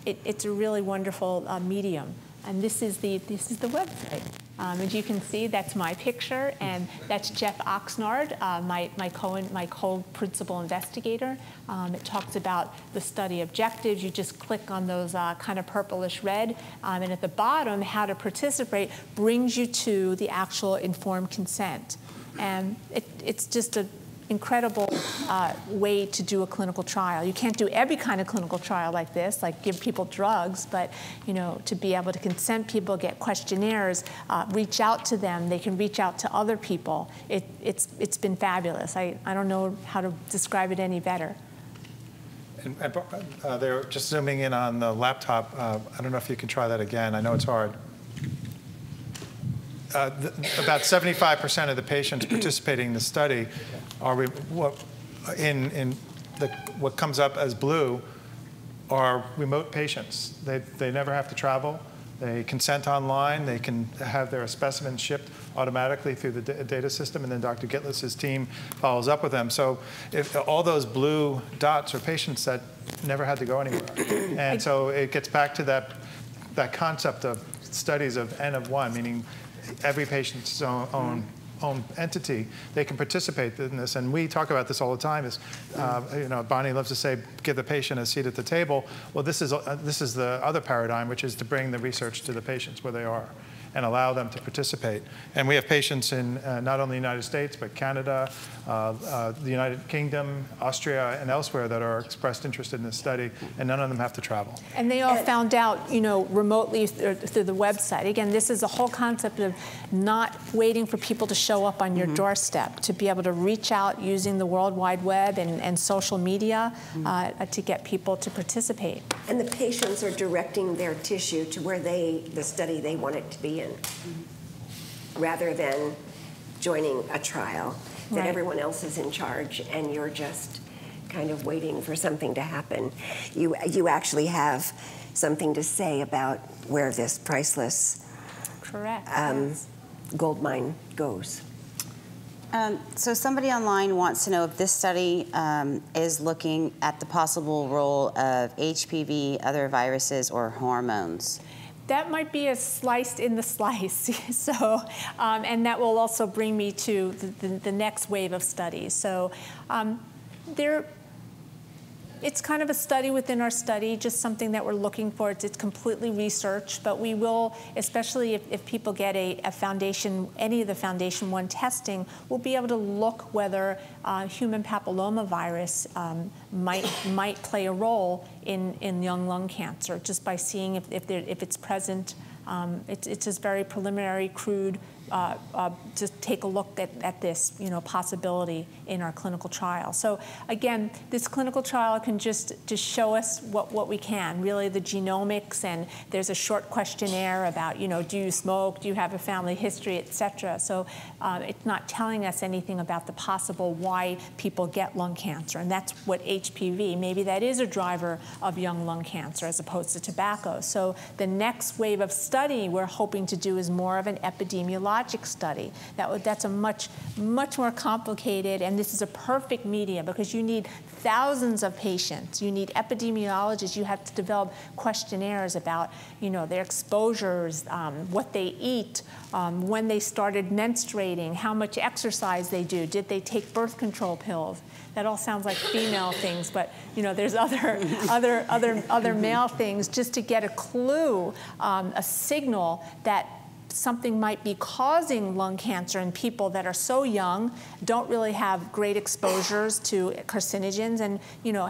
It's a really wonderful medium. And this is the website. As you can see, that's my picture, and that's Jeff Oxnard, my co-principal investigator. It talks about the study objectives. You just click on those kind of purplish red, and at the bottom, how to participate brings you to the actual informed consent. And it's just an incredible way to do a clinical trial. You can't do every kind of clinical trial like this, like give people drugs, but to be able to consent people, get questionnaires, reach out to them. They can reach out to other people. It's been fabulous. I don't know how to describe it any better. And they're just zooming in on the laptop. I don't know if you can try that again. I know it's hard. About 75% of the patients participating in the study are what comes up as blue are remote patients. They never have to travel. They consent online. They can have their specimens shipped automatically through the data system, and then Dr. Gitlitz's team follows up with them. So if all those blue dots are patients that never had to go anywhere. And so it gets back to that concept of studies of N of 1, meaning every patient's own entity, they can participate in this. And we talk about this all the time. Is Bonnie loves to say, give the patient a seat at the table. Well, this is the other paradigm, which is to bring the research to the patients where they are and allow them to participate. And we have patients in not only the United States, but Canada, the United Kingdom, Austria, and elsewhere that are expressed interest in this study, and none of them have to travel. And they all found out, remotely through the website. Again, this is the whole concept of not waiting for people to show up on your doorstep, to be able to reach out using the World Wide Web and social media to get people to participate. And the patients are directing their tissue to where the study they want it to be in, rather than joining a trial that everyone else is in charge and you're just kind of waiting for something to happen. You actually have something to say about where this priceless gold mine goes. So somebody online wants to know if this study is looking at the possible role of HPV, other viruses, or hormones. That might be a slice in the slice. So, and that will also bring me to the next wave of studies. So it's kind of a study within our study, just something that we're looking for. It's completely research, but we will, especially if people get a Foundation, any of the Foundation 1 testing, we'll be able to look whether human papillomavirus might play a role in young lung cancer, just by seeing if it's present. It's just very preliminary, crude. Just take a look at this, possibility in our clinical trial. So again, this clinical trial can just show us what we can. Really, the genomics, and there's a short questionnaire about, do you smoke, do you have a family history, et cetera. So it's not telling us anything about the possible why people get lung cancer, and that's what HPV, maybe that is a driver of young lung cancer as opposed to tobacco. So the next wave of study we're hoping to do is more of an epidemiological biologic study. That's a much more complicated, and this is a perfect media because you need thousands of patients. You need epidemiologists. You have to develop questionnaires about, their exposures, what they eat, when they started menstruating, how much exercise they do, did they take birth control pills. That all sounds like female things, but there's other male things, just to get a clue, a signal that something might be causing lung cancer in people that are so young, don't really have great exposures to carcinogens, and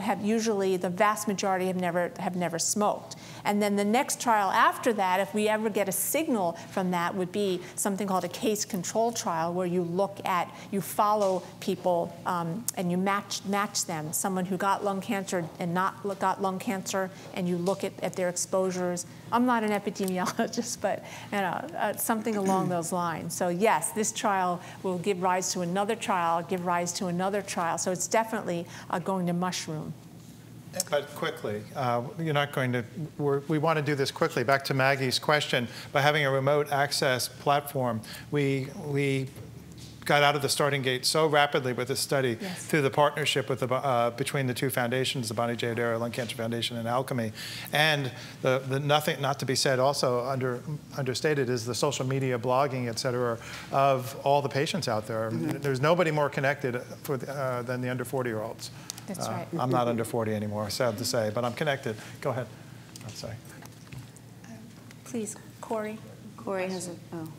have usually, the vast majority have never smoked. And then the next trial after that, if we ever get a signal from that, would be something called a case control trial, where you follow people and you match them, someone who got lung cancer and not got lung cancer, and you look at their exposures. I'm not an epidemiologist, but something along those lines. So yes, this trial will give rise to another trial, So it's definitely going to mushroom. But quickly, you're not going to, we want to do this quickly. Back to Maggie's question, by having a remote access platform, we got out of the starting gate so rapidly with this study through the partnership with between the two foundations, the Bonnie J. Addario Lung Cancer Foundation and ALCMI. And the nothing not to be said also understated is the social media blogging, et cetera, of all the patients out there. There's nobody more connected than the under 40-year-olds. That's right. I'm not under 40 anymore, sad to say, but I'm connected. Go ahead. I'm sorry. Please, Corey. Corey has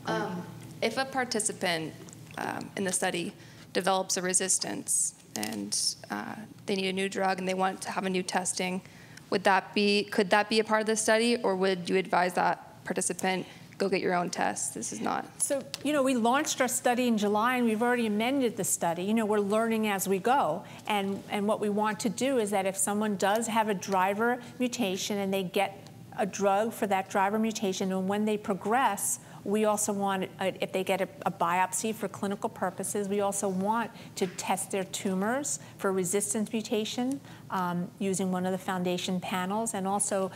a, if a participant in the study develops a resistance and they need a new drug and they want to have a new testing, could that be a part of the study, or would you advise that participant go get your own test? This is not. So, we launched our study in July, and we've already amended the study. We're learning as we go. And what we want to do is that if someone does have a driver mutation and they get a drug for that driver mutation, and when they progress, we also want, if they get a biopsy for clinical purposes, we also want to test their tumors for resistance mutation using one of the foundation panels, and also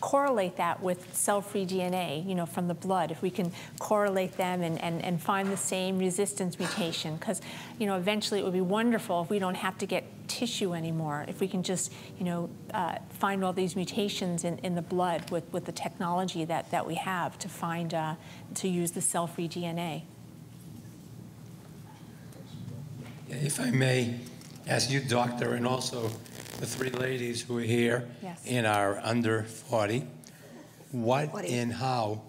correlate that with cell-free DNA, from the blood. If we can correlate them and find the same resistance mutation, because, eventually it would be wonderful if we don't have to get tissue anymore, if we can just, find all these mutations in the blood with the technology that we have to find, to use the cell-free DNA. If I may ask you, doctor, and also the three ladies who are here and are under 40, what and how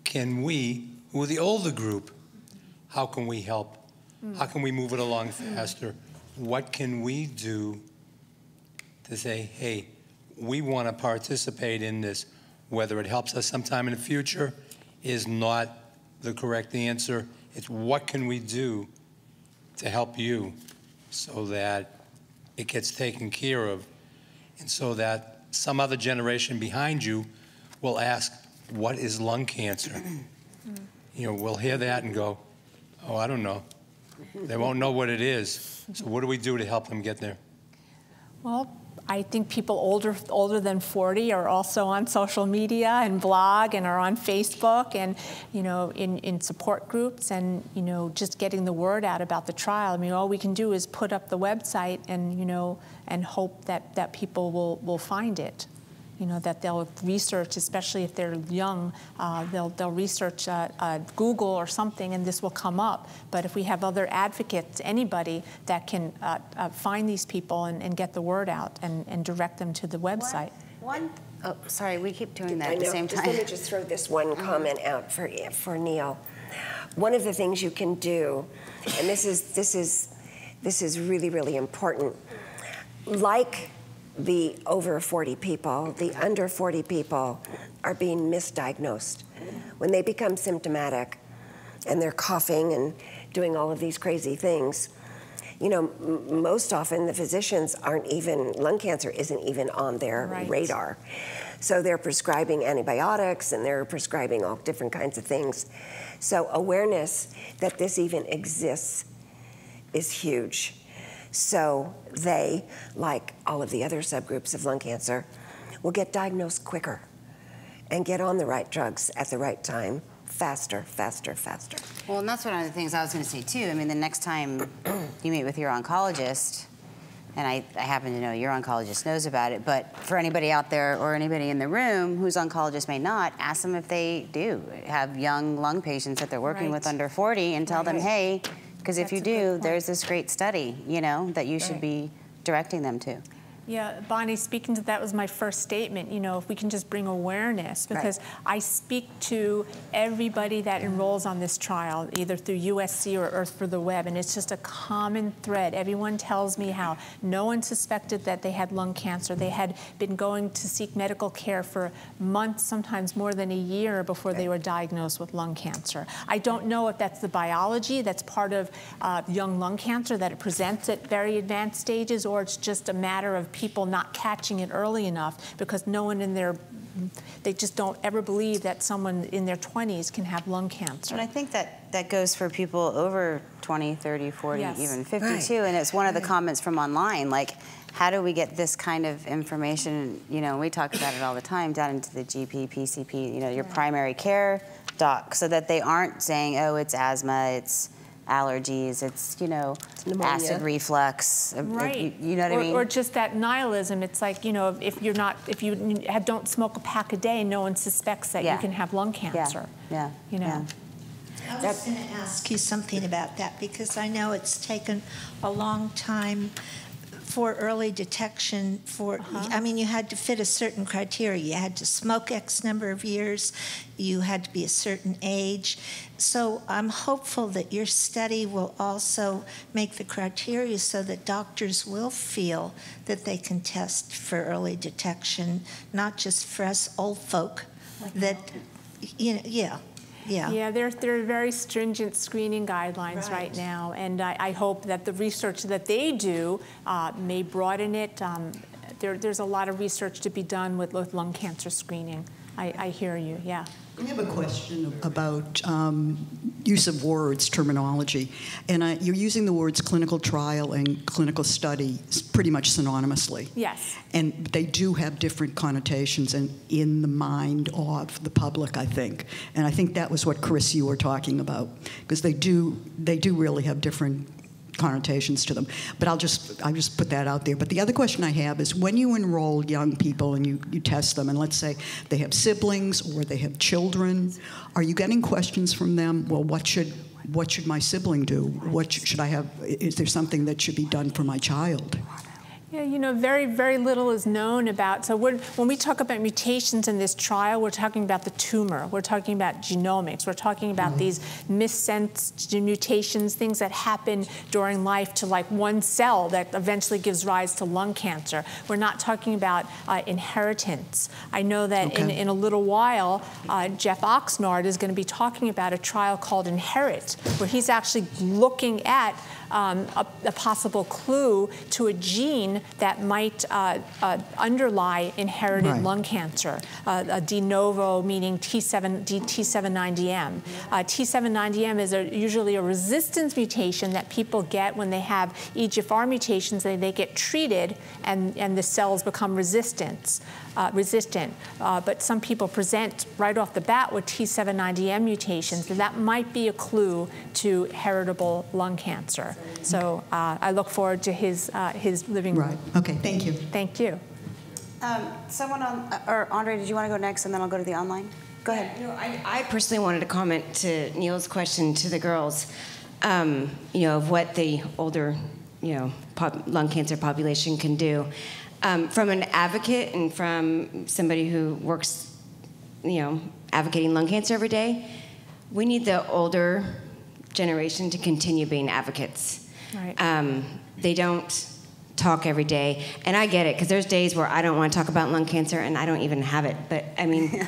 can we, who are the older group, how can we help? How can we move it along faster? What can we do to say, hey, we want to participate in this? Whether it helps us sometime in the future is not the correct answer. It's what can we do to help you so that it gets taken care of, and so that some other generation behind you will ask, what is lung cancer? We'll hear that and go, oh, I don't know. They won't know what it is. So what do we do to help them get there? Well, I think people older than 40 are also on social media and blog and are on Facebook and, in support groups and, just getting the word out about the trial. I mean, all we can do is put up the website and, and hope that people will find it. That they'll research, especially if they're young, they'll research Google or something, and this will come up. But if we have other advocates, anybody that can find these people and get the word out and direct them to the website. Oh, sorry, we keep doing that I at the know. same time. Just let me just throw this one comment out for Neil. One of the things you can do, and this is really, really important, like the over 40 people, the under 40 people are being misdiagnosed. When they become symptomatic and they're coughing and doing all of these crazy things, most often the physicians lung cancer isn't even on their radar. So they're prescribing antibiotics and they're prescribing all different kinds of things. So awareness that this even exists is huge. So they, like all of the other subgroups of lung cancer, will get diagnosed quicker and get on the right drugs at the right time faster, faster, faster. Well, and that's one of the things I was going to say too. I mean, the next time you meet with your oncologist, and I happen to know your oncologist knows about it, but for anybody out there or anybody in the room whose oncologist may not, ask them if they do have young lung patients that they're working with under 40 and tell them, hey, because if you do, there's this great study, you know, that you should be directing them to. Yeah, Bonnie, speaking to that was my first statement, you know, if we can just bring awareness, because I speak to everybody that enrolls on this trial, either through USC or Earth for the Web, and it's just a common thread. Everyone tells me how no one suspected that they had lung cancer. They had been going to seek medical care for months, sometimes more than a year before they were diagnosed with lung cancer. I don't know if that's the biology that's part of young lung cancer, that it presents at very advanced stages, or it's just a matter of people not catching it early enough because no one in their, they just don't ever believe that someone in their 20s can have lung cancer. And I think that goes for people over 20, 30, 40, even 52. And it's one of the comments from online, like, how do we get this kind of information, you know, we talk about it all the time, down into the GP, PCP, you know, your primary care doc, so that they aren't saying, oh, it's asthma, it's allergies, it's, you know, acid reflux, right? You know what I mean? Or just that nihilism. It's like, you know, if you don't smoke a pack a day, no one suspects that you can have lung cancer. You know. I was going to ask you something about that, because I know it's taken a long time for early detection. I mean, you had to fit a certain criteria. You had to smoke X number of years. You had to be a certain age. So I'm hopeful that your study will also make the criteria so that doctors will feel that they can test for early detection, not just for us old folk. That, you know, Yeah, there are very stringent screening guidelines right now, and I hope that the research that they do may broaden it. There's a lot of research to be done with lung cancer screening. I hear you, yeah. I have a question about use of words, terminology. And you're using the words clinical trial and clinical study pretty much synonymously. Yes. And they do have different connotations in the mind of the public, I think. And I think that was what, Chris, you were talking about. Because they do really have different connotations to them. But I'll just put that out there. But the other question I have is, when you enroll young people and you test them, and let's say they have siblings or they have children, are you getting questions from them? Well, what should my sibling do? What should I have? Is there something that should be done for my child? Yeah, you know, very, very little is known about. So when we talk about mutations in this trial, we're talking about the tumor. We're talking about genomics. We're talking about these missense mutations, things that happen during life to like one cell that eventually gives rise to lung cancer. We're not talking about inheritance. I know that in a little while, Jeff Oxnard is going to be talking about a trial called Inherit, where he's actually looking at a possible clue to a gene that might underlie inherited lung cancer, a de novo, meaning T790M. T790M is usually a resistance mutation that people get when they have EGFR mutations. They get treated, and the cells become resistant. But some people present right off the bat with T790M mutations, and that might be a clue to heritable lung cancer. So I look forward to his living room. Right. Okay. Thank you. Thank you. Someone or Andre, did you want to go next, and then I'll go to the online? Go ahead. No, I personally wanted to comment to Neil's question to the girls, you know, of what the older, you know, lung cancer population can do. From an advocate and from somebody who works, you know, advocating lung cancer every day, we need the older generation to continue being advocates. Right. They don't talk every day, and I get it, because there's days where I don't want to talk about lung cancer and I don't even have it. But I mean,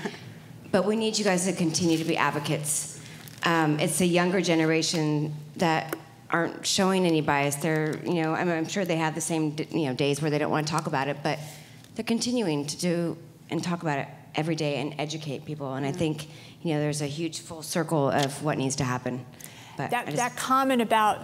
but we need you guys to continue to be advocates. It's the younger generation that aren't showing any bias. They're, you know, I'm sure they have the same, you know, days where they don't want to talk about it, but they're continuing to do and talk about it every day and educate people. And I think, you know, there's a huge full circle of what needs to happen. But that comment about,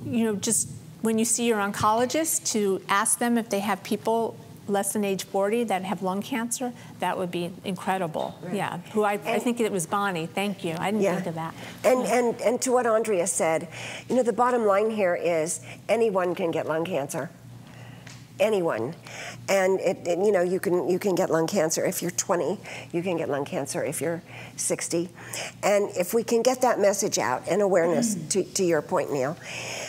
you know, just when you see your oncologist, to ask them if they have people less than age 40 that have lung cancer, that would be incredible. Right. Yeah, who I think it was Bonnie. Thank you. I didn't think of that. And to what Andrea said, you know, the bottom line here is anyone can get lung cancer. Anyone. And you know, you can get lung cancer if you're 20, you can get lung cancer if you're 60. And if we can get that message out and awareness, to your point, Neil,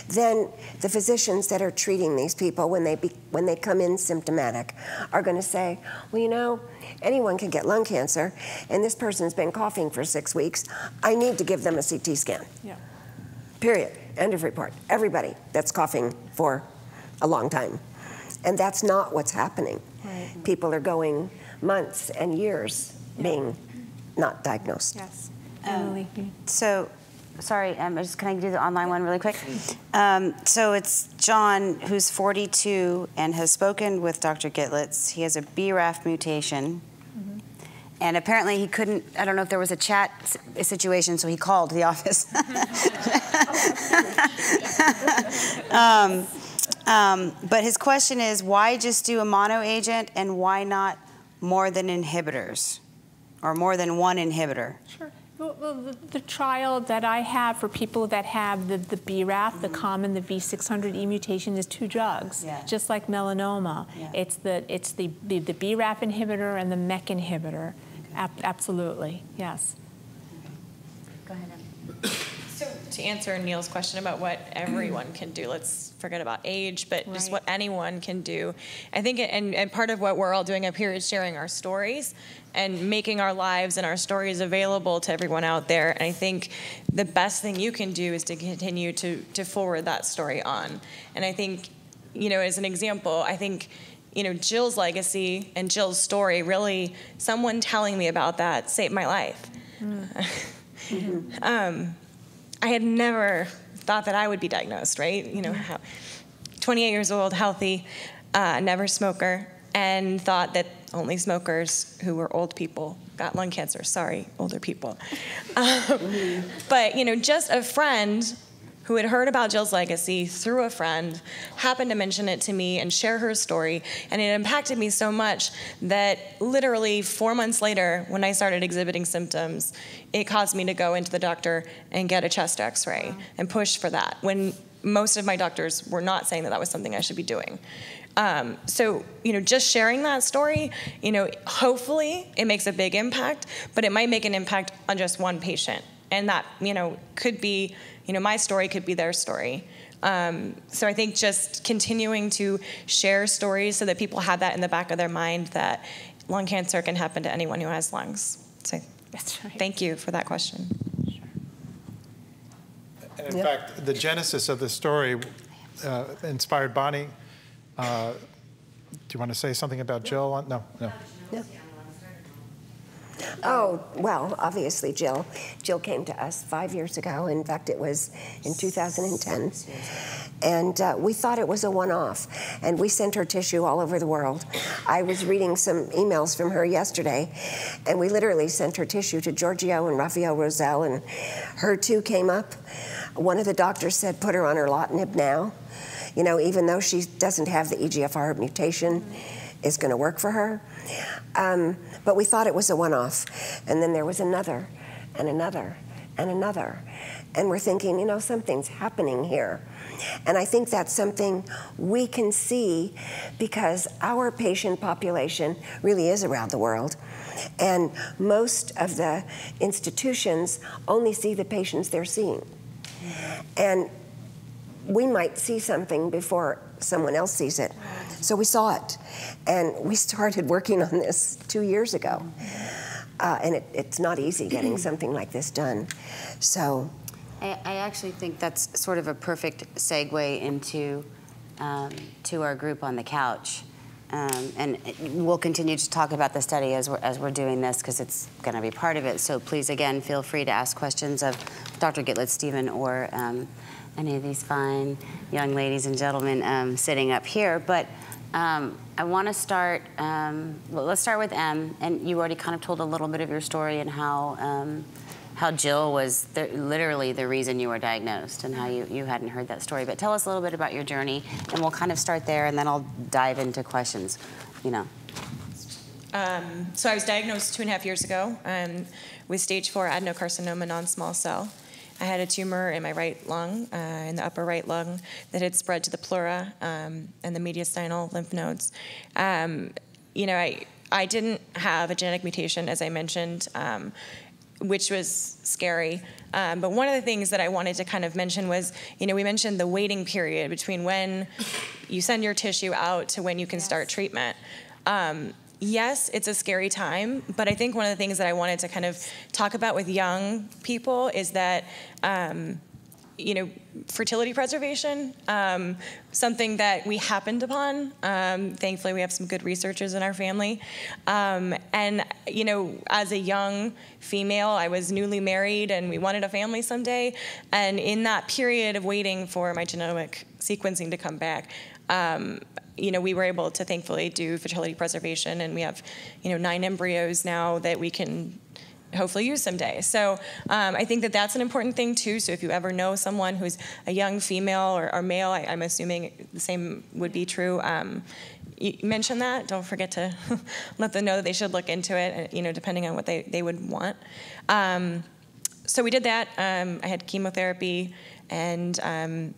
then the physicians that are treating these people when they come in symptomatic are going to say, well, you know, anyone can get lung cancer, and this person's been coughing for 6 weeks. I need to give them a CT scan. Yeah. Period. End of report. Everybody that's coughing for a long time. And that's not what's happening. Right. People are going months and years being not diagnosed. Yes. So, sorry, can I do the online one really quick? So it's John, who's 42 and has spoken with Dr. Gitlitz. He has a BRAF mutation. And apparently he couldn't, I don't know if there was a chat situation, so he called the office. But his question is, why just do a mono agent and why not more than inhibitors or more than one inhibitor? Sure. Well, the trial that I have for people that have the BRAF, the common, the V600E mutation, is 2 drugs, just like melanoma. Yeah. It's the BRAF inhibitor and the MEK inhibitor. Absolutely, yes. Go ahead. So to answer Neil's question about what everyone can do, let's forget about age, but just what anyone can do. I think, and part of what we're all doing up here is sharing our stories and making our lives and our stories available to everyone out there. And I think the best thing you can do is to continue to forward that story on. And I think, you know, as an example, I think, you know, Jill's legacy and Jill's story, really, someone telling me about that saved my life. I had never thought that I would be diagnosed, right? You know, 28 years old, healthy, never smoker, and thought that only smokers who were old people got lung cancer. Sorry, older people. But, you know, just a friend who had heard about Jill's legacy through a friend happened to mention it to me and share her story, and it impacted me so much that literally 4 months later, when I started exhibiting symptoms, it caused me to go into the doctor and get a chest x-ray and push for that, when most of my doctors were not saying that that was something I should be doing. So, you know, just sharing that story, you know, hopefully it makes a big impact, but it might make an impact on just one patient. And that, you know, could be, you know, my story could be their story. So I think just continuing to share stories so that people have that in the back of their mind that lung cancer can happen to anyone who has lungs. So that's right. Thank you for that question. And in fact, the genesis of the story inspired Bonnie. Do you want to say something about Jill? No. Oh, well, obviously, Jill. Jill came to us 5 years ago. In fact, it was in 2010. And we thought it was a one-off. And we sent her tissue all over the world. I was reading some emails from her yesterday, and we literally sent her tissue to Giorgio and Raphael Rosell, and her too came up. One of the doctors said, put her on erlotinib now. You know, even though she doesn't have the EGFR mutation, it's going to work for her. But we thought it was a one-off. And then there was another, and another, and another. And we're thinking, you know, something's happening here. And I think that's something we can see because our patient population really is around the world. And most of the institutions only see the patients they're seeing. And we might see something before someone else sees it. So we saw it. And we started working on this 2 years ago. And it's not easy getting something like this done. So I actually think that's sort of a perfect segue into to our group on the couch. And we'll continue to talk about the study as we're doing this because it's going to be part of it. So please, again, feel free to ask questions of Dr. Gitlitz, Stephen, or any of these fine young ladies and gentlemen sitting up here. But I want to start, well, let's start with Em. And you already kind of told a little bit of your story and how Jill was literally the reason you were diagnosed and how you hadn't heard that story. But tell us a little bit about your journey, and we'll kind of start there, and then I'll dive into questions. you know. So I was diagnosed 2.5 years ago with stage 4 adenocarcinoma non-small cell. I had a tumor in my right lung, in the upper right lung, that had spread to the pleura and the mediastinal lymph nodes. You know, I didn't have a genetic mutation, as I mentioned, which was scary. But one of the things that I wanted to kind of mention was, you know, we mentioned the waiting period between when you send your tissue out to when you can start treatment. Yes, it's a scary time, but I think one of the things that I wanted to kind of talk about with young people is that, you know, fertility preservation, something that we happened upon. Thankfully, we have some good researchers in our family. And, you know, as a young female, I was newly married and we wanted a family someday. And in that period of waiting for my genomic sequencing to come back, you know, we were able to thankfully do fertility preservation, and we have, you know, 9 embryos now that we can hopefully use someday. So I think that that's an important thing too. So if you ever know someone who's a young female or male, I'm assuming the same would be true. You mention that. Don't forget to let them know that they should look into it, you know, depending on what they would want. So we did that. I had chemotherapy and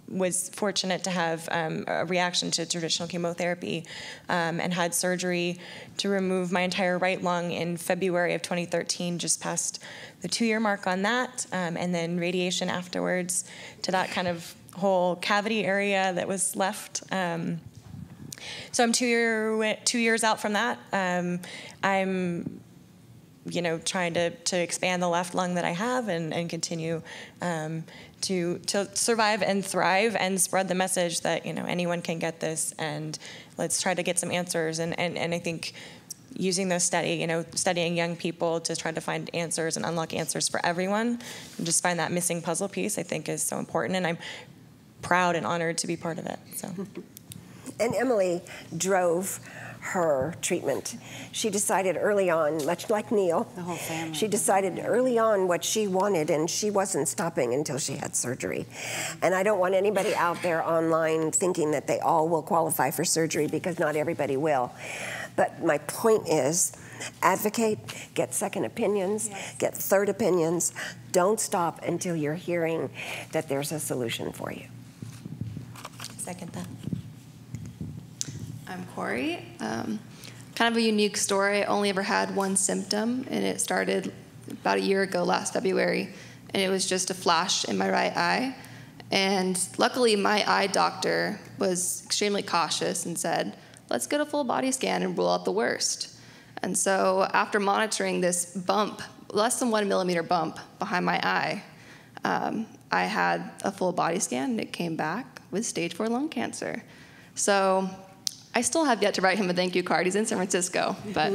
was fortunate to have a reaction to traditional chemotherapy and had surgery to remove my entire right lung in February of 2013, just past the 2-year mark on that, and then radiation afterwards to that kind of whole cavity area that was left. So I'm 2 years out from that. I'm, you know, trying to expand the left lung that I have and continue to survive and thrive and spread the message that, you know, anyone can get this, and let's try to get some answers. And I think using this study, you know, studying young people to try to find answers and unlock answers for everyone and just find that missing puzzle piece, I think is so important. And I'm proud and honored to be part of it. So. And Emily drove her treatment. She decided early on, much like Neil, the whole family. She decided early on what she wanted, and she wasn't stopping until she had surgery. And I don't want anybody out there online thinking that they all will qualify for surgery, because not everybody will. But my point is, advocate, get second opinions, get third opinions. Don't stop until you're hearing that there's a solution for you. Second that. I'm Corey. Kind of a unique story. I only ever had one symptom, and it started about a year ago, last February, and it was just a flash in my right eye. And luckily, my eye doctor was extremely cautious and said, let's get a full body scan and rule out the worst. And so after monitoring this bump, less than 1 millimeter bump behind my eye, I had a full body scan, and it came back with stage 4 lung cancer. So I still have yet to write him a thank you card. He's in San Francisco. But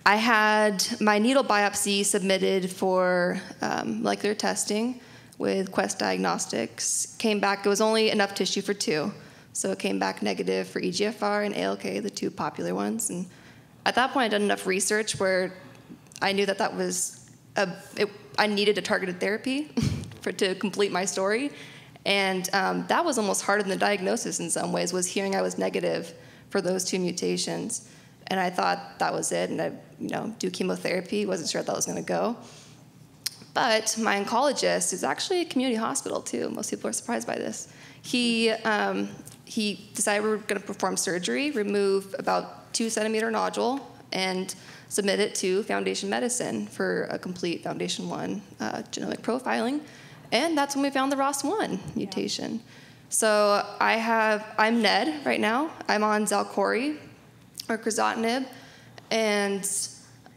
I had my needle biopsy submitted for molecular testing with Quest Diagnostics. Came back, it was only enough tissue for 2. So it came back negative for EGFR and ALK, the 2 popular ones. And at that point, I'd done enough research where I knew that was I needed a targeted therapy to complete my story. And that was almost harder than the diagnosis in some ways, was hearing I was negative for those 2 mutations. And I thought that was it, and I, you know, do chemotherapy, wasn't sure if that was gonna go. But my oncologist is actually a community hospital too. Most people are surprised by this. He decided we were gonna perform surgery, remove about 2-centimeter nodule, and submit it to Foundation Medicine for a complete Foundation 1 genomic profiling. And that's when we found the ROS1 mutation. So I'm Ned right now. I'm on Xalkori or crizotinib. And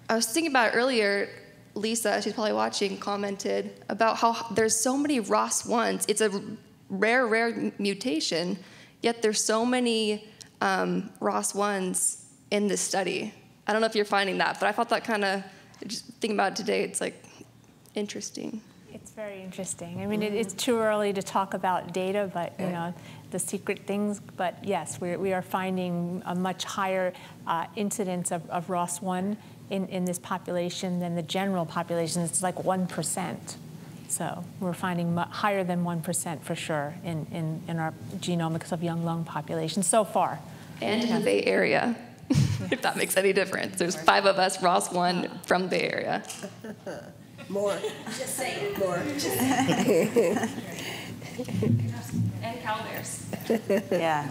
I was thinking about it earlier, Lisa, she's probably watching, commented about how there's so many ROS1s. It's a rare mutation, yet there's so many ROS1s in this study. I don't know if you're finding that, but I thought that kind of, just thinking about it today, it's like interesting. It's very interesting. I mean, it's too early to talk about data, but you know, the secret things. But yes, we are finding a much higher incidence of ROS1 in this population than the general population. It's like 1%. So we're finding higher than 1% for sure in our genomics of young lung population so far. And in the Bay Area, if that makes any difference. There's 5 of us, ROS1 from the Bay Area. More. Just say it. More. And Cal Bears. Yeah.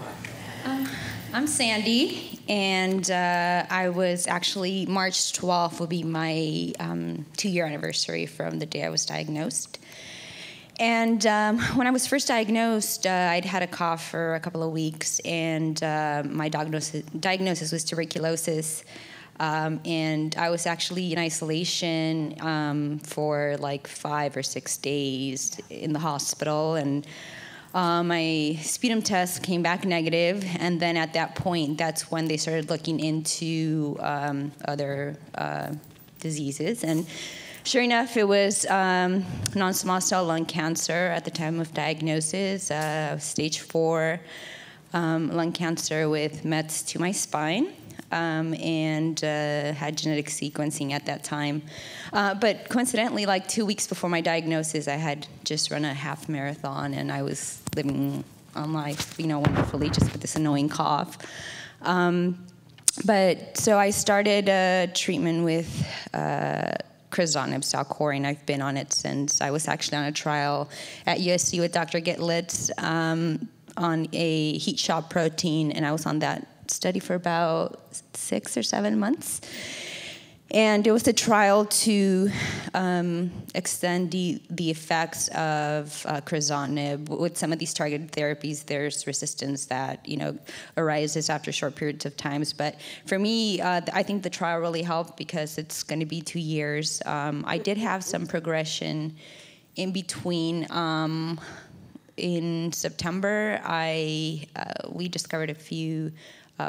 I'm Sandy, and I was actually, March 12th will be my 2-year anniversary from the day I was diagnosed. And when I was first diagnosed, I'd had a cough for a couple of weeks, and my diagnosis was tuberculosis. And I was actually in isolation for like 5 or 6 days in the hospital, and my sputum test came back negative, and then at that point, that's when they started looking into other diseases. And sure enough, it was non-small cell lung cancer at the time of diagnosis, stage 4 lung cancer with mets to my spine. And had genetic sequencing at that time. But coincidentally, like 2 weeks before my diagnosis, I had just run a half marathon, and I was living on life, wonderfully, just with this annoying cough. But so I started treatment with crizotinib, Stalcori, and I've been on it since. I was actually on a trial at USC with Dr. Gitlitz on a heat shock protein, and I was on that study for about 6 or 7 months. And it was a trial to extend the effects of crizotinib. With some of these targeted therapies, there's resistance that arises after short periods of times. But for me, I think the trial really helped because it's going to be 2 years. I did have some progression in between. In September, we discovered a few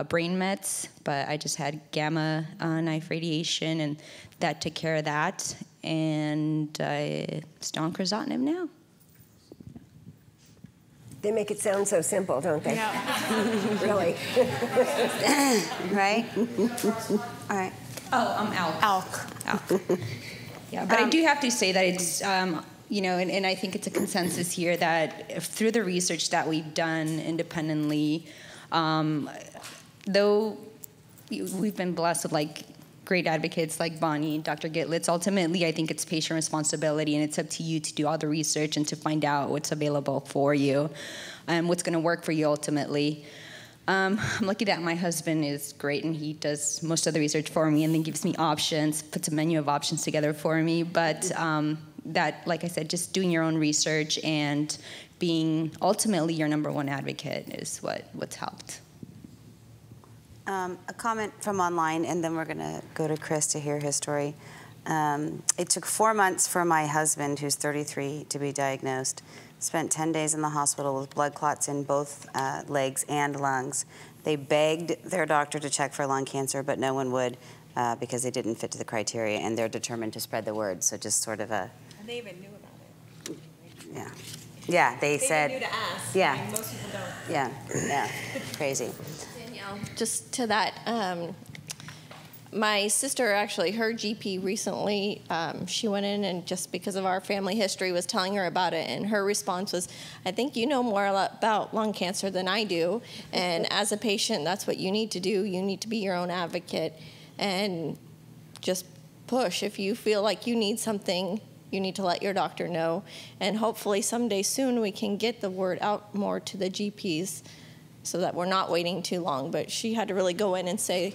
brain mets, but I just had gamma knife radiation, and that took care of that. And I'm still on crizotinib now. They make it sound so simple, don't they? Yeah. Really. Right? All right. Oh, I'm ALK. Yeah, but I do have to say that it's, and I think it's a consensus here that through the research that we've done independently, though we've been blessed with great advocates like Bonnie and Dr. Gitlitz, ultimately I think it's patient responsibility, and it's up to you to do all the research and to find out what's available for you and what's going to work for you ultimately. I'm lucky that my husband is great, and he does most of the research for me and then gives me options, puts a menu of options together for me. But that, like I said, just doing your own research and being ultimately your #1 advocate is what's helped. A comment from online, and then we're going to go to Chris to hear his story. It took 4 months for my husband, who's 33, to be diagnosed. Spent 10 days in the hospital with blood clots in both legs and lungs. They begged their doctor to check for lung cancer, but no one would because they didn't fit to the criteria, and they're determined to spread the word. So just sort of a... And they even knew about it. Yeah. Yeah, they said... They knew to ask. Yeah. I mean, most people don't. Yeah. Crazy. Just to that, my sister actually, her GP recently, she went in and just because of our family history was telling her about it, and her response was, I think you know more about lung cancer than I do, and as a patient, that's what you need to do. You need to be your own advocate and just push. If you feel like you need something, you need to let your doctor know, and hopefully someday soon we can get the word out more to the GPs so that we're not waiting too long. But she had to really go in and say,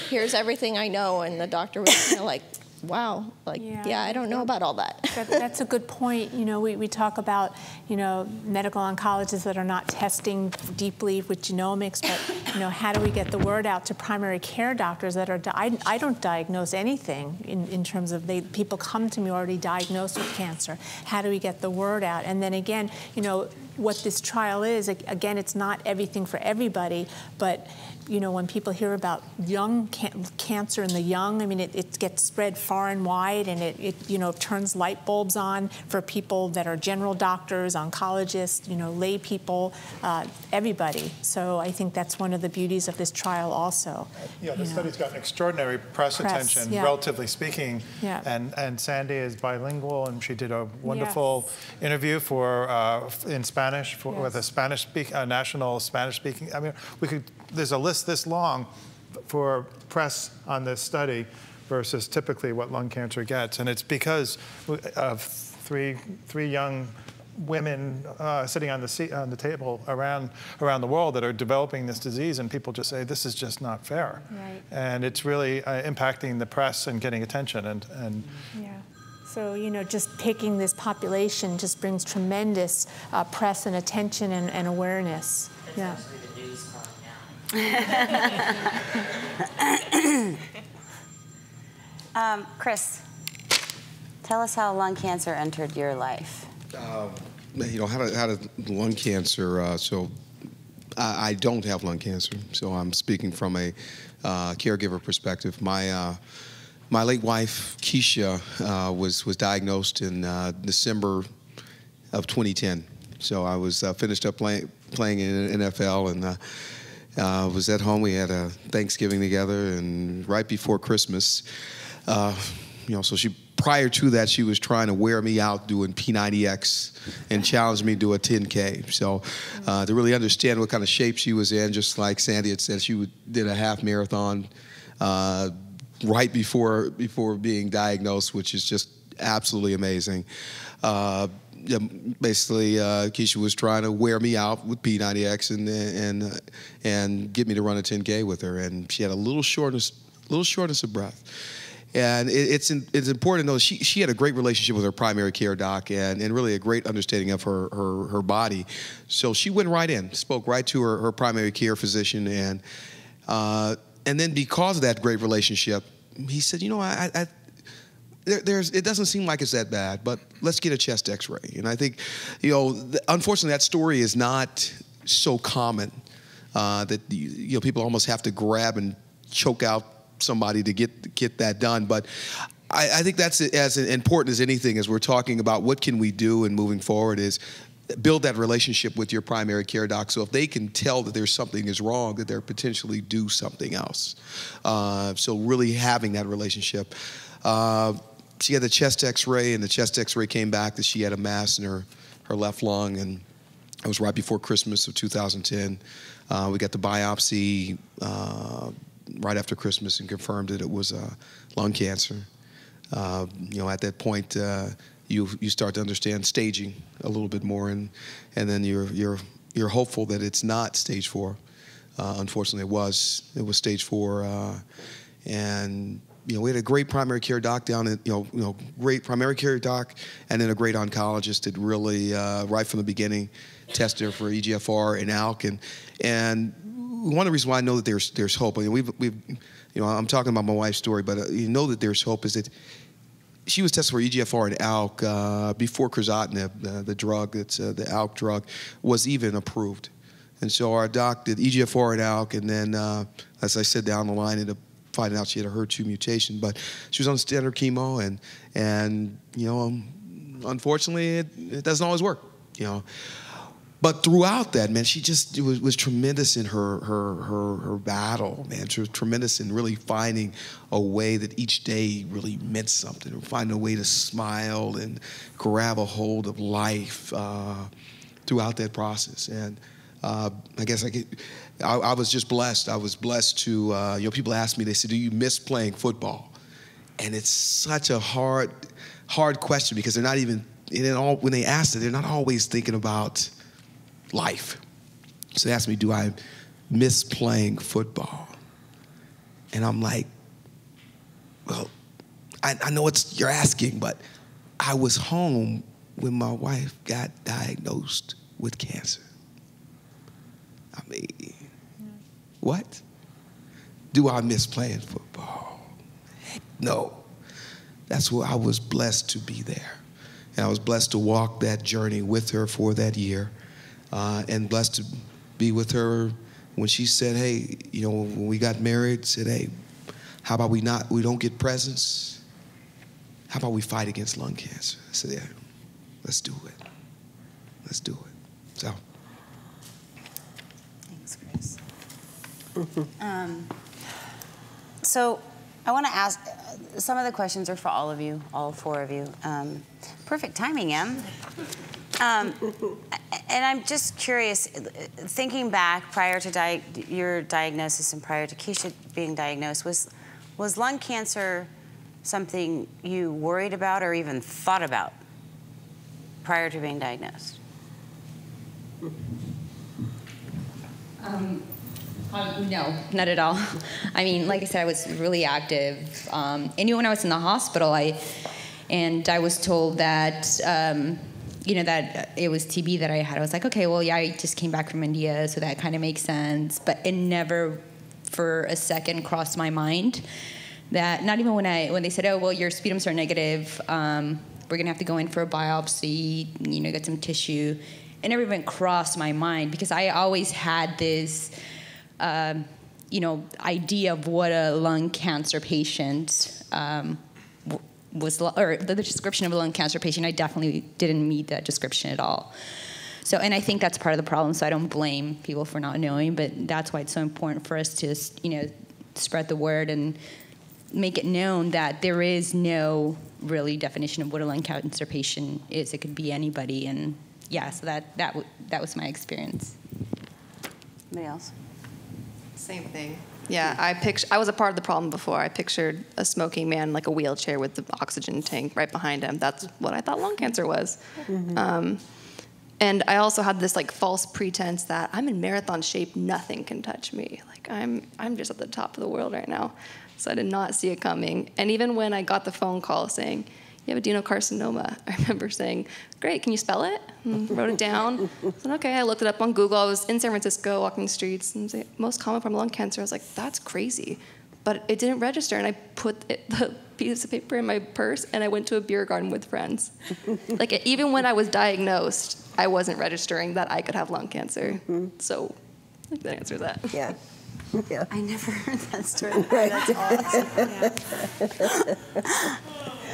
here's everything I know, and the doctor was kind of like, wow, yeah, I don't know about all that. That's a good point. We talk about, medical oncologists that are not testing deeply with genomics, but, how do we get the word out to primary care doctors that are, I don't diagnose anything in terms of people come to me already diagnosed with cancer. How do we get the word out? And then again, what this trial is, again, it's not everything for everybody, but when people hear about young cancer in the young, I mean, it gets spread far and wide, and it turns light bulbs on for people that are general doctors, oncologists, lay people, everybody. So I think that's one of the beauties of this trial also. Yeah, the study's gotten extraordinary press attention, relatively speaking. Yeah. And Sandy is bilingual, and she did a wonderful interview in Spanish Spanish with a national Spanish speaking. I mean, there's a list this long for press on this study versus typically what lung cancer gets, and it's because of three young women sitting on the table around the world that are developing this disease, and people just say this is just not fair. Right. And it's really impacting the press and getting attention. And yeah. So, you know, just picking this population just brings tremendous press and attention and awareness. Yeah. Chris, tell us how lung cancer entered your life. You know, how did lung cancer, so I don't have lung cancer, so I'm speaking from a caregiver perspective. My late wife, Keisha, was diagnosed in December of 2010. So I was finished up playing in NFL, and was at home. We had a Thanksgiving together, and right before Christmas, you know, so prior to that, she was trying to wear me out doing P90X and challenged me to do a 10K. So to really understand what kind of shape she was in, just like Sandy had said, she did a half marathon right before being diagnosed, which is just absolutely amazing. Yeah, basically, Keisha was trying to wear me out with P90X and get me to run a 10K with her, and she had a little shortness of breath. And it's important to know she had a great relationship with her primary care doc and really a great understanding of her body. So she went right in, spoke right to her primary care physician, and then because of that great relationship, he said, you know, it doesn't seem like it's that bad, but let's get a chest X-ray. And I think, you know, unfortunately that story is not so common that you know people almost have to grab and choke out somebody to get that done. But I think that's as important as anything as we're talking about what can we do and moving forward is build that relationship with your primary care doc. So if they can tell that there's something is wrong, that they're potentially do something else. So really having that relationship. She had the chest X-ray, and the chest X-ray came back that she had a mass in her left lung, and it was right before Christmas of 2010. We got the biopsy right after Christmas and confirmed that it was lung cancer. You know, at that point, you start to understand staging a little bit more, and then you're hopeful that it's not stage 4. Unfortunately, it was stage 4, and you know, we had a great primary care doc down at, great primary care doc, and then a great oncologist that really, right from the beginning, tested her for EGFR and ALK, and one of the reasons why I know that there's hope. I mean, we've I'm talking about my wife's story, but you know that there's hope is that she was tested for EGFR and ALK before crizotinib, the drug that's the ALK drug, was even approved, and so our doc did EGFR and ALK, and then as I said down the line, ended up finding out she had a HER2 mutation, but she was on standard chemo, and you know, unfortunately, it doesn't always work, you know. But throughout that, man, she just was tremendous in her battle, man. She was tremendous in really finding a way that each day really meant something, finding a way to smile and grab a hold of life throughout that process. And I guess I was just blessed. I was blessed to, people ask me, they said, do you miss playing football? And it's such a hard question because they're not even, when they ask it, they're not always thinking about life. So they asked me, do I miss playing football? And I'm like, well, I know you're asking, but I was home when my wife got diagnosed with cancer. I mean, what? Do I miss playing football? Heck no. That's where I was blessed to be there. And I was blessed to walk that journey with her for that year. And blessed to be with her when she said, hey, when we got married, said, hey, how about we don't get presents? How about we fight against lung cancer? I said, yeah, let's do it. Let's do it. So. Thanks, Chris. So I want to ask, some of the questions are for all of you, all 4 of you. Perfect timing, Em. And I'm just curious, thinking back prior to your diagnosis and prior to Keisha being diagnosed, was lung cancer something you worried about or even thought about prior to being diagnosed? No, not at all. I mean, like I said, I was really active. Even when I was in the hospital, I was told that, that it was TB that I had. I was like, okay, well, yeah, I just came back from India, so that kind of makes sense. But it never for a second crossed my mind that, not even when they said, oh, well, your sputums are negative, we're going to have to go in for a biopsy, get some tissue. It never even crossed my mind because I always had this idea of what a lung cancer patient was, or the description of a lung cancer patient. I definitely didn't meet that description at all. So, and I think that's part of the problem. So I don't blame people for not knowing, but that's why it's so important for us to, spread the word and make it known that there is no really definition of what a lung cancer patient is. It could be anybody, and yeah. So that was my experience. Anybody else? Same thing. Yeah, I was a part of the problem before. I pictured a smoking man, like a wheelchair with the oxygen tank right behind him. That's what I thought lung cancer was. Mm-hmm. And I also had this false pretense that I'm in marathon shape, nothing can touch me. I'm just at the top of the world right now. So I did not see it coming. And even when I got the phone call saying, you have adenocarcinoma, I remember saying, great, can you spell it? And wrote it down. I said, okay, I looked it up on Google. I was in San Francisco walking the streets and said, most common form of lung cancer. I was like, that's crazy. But it didn't register, and I put the piece of paper in my purse, and I went to a beer garden with friends. Even when I was diagnosed, I wasn't registering that I could have lung cancer. So that answers that. Yeah. Yeah. I never heard that story. That's awesome.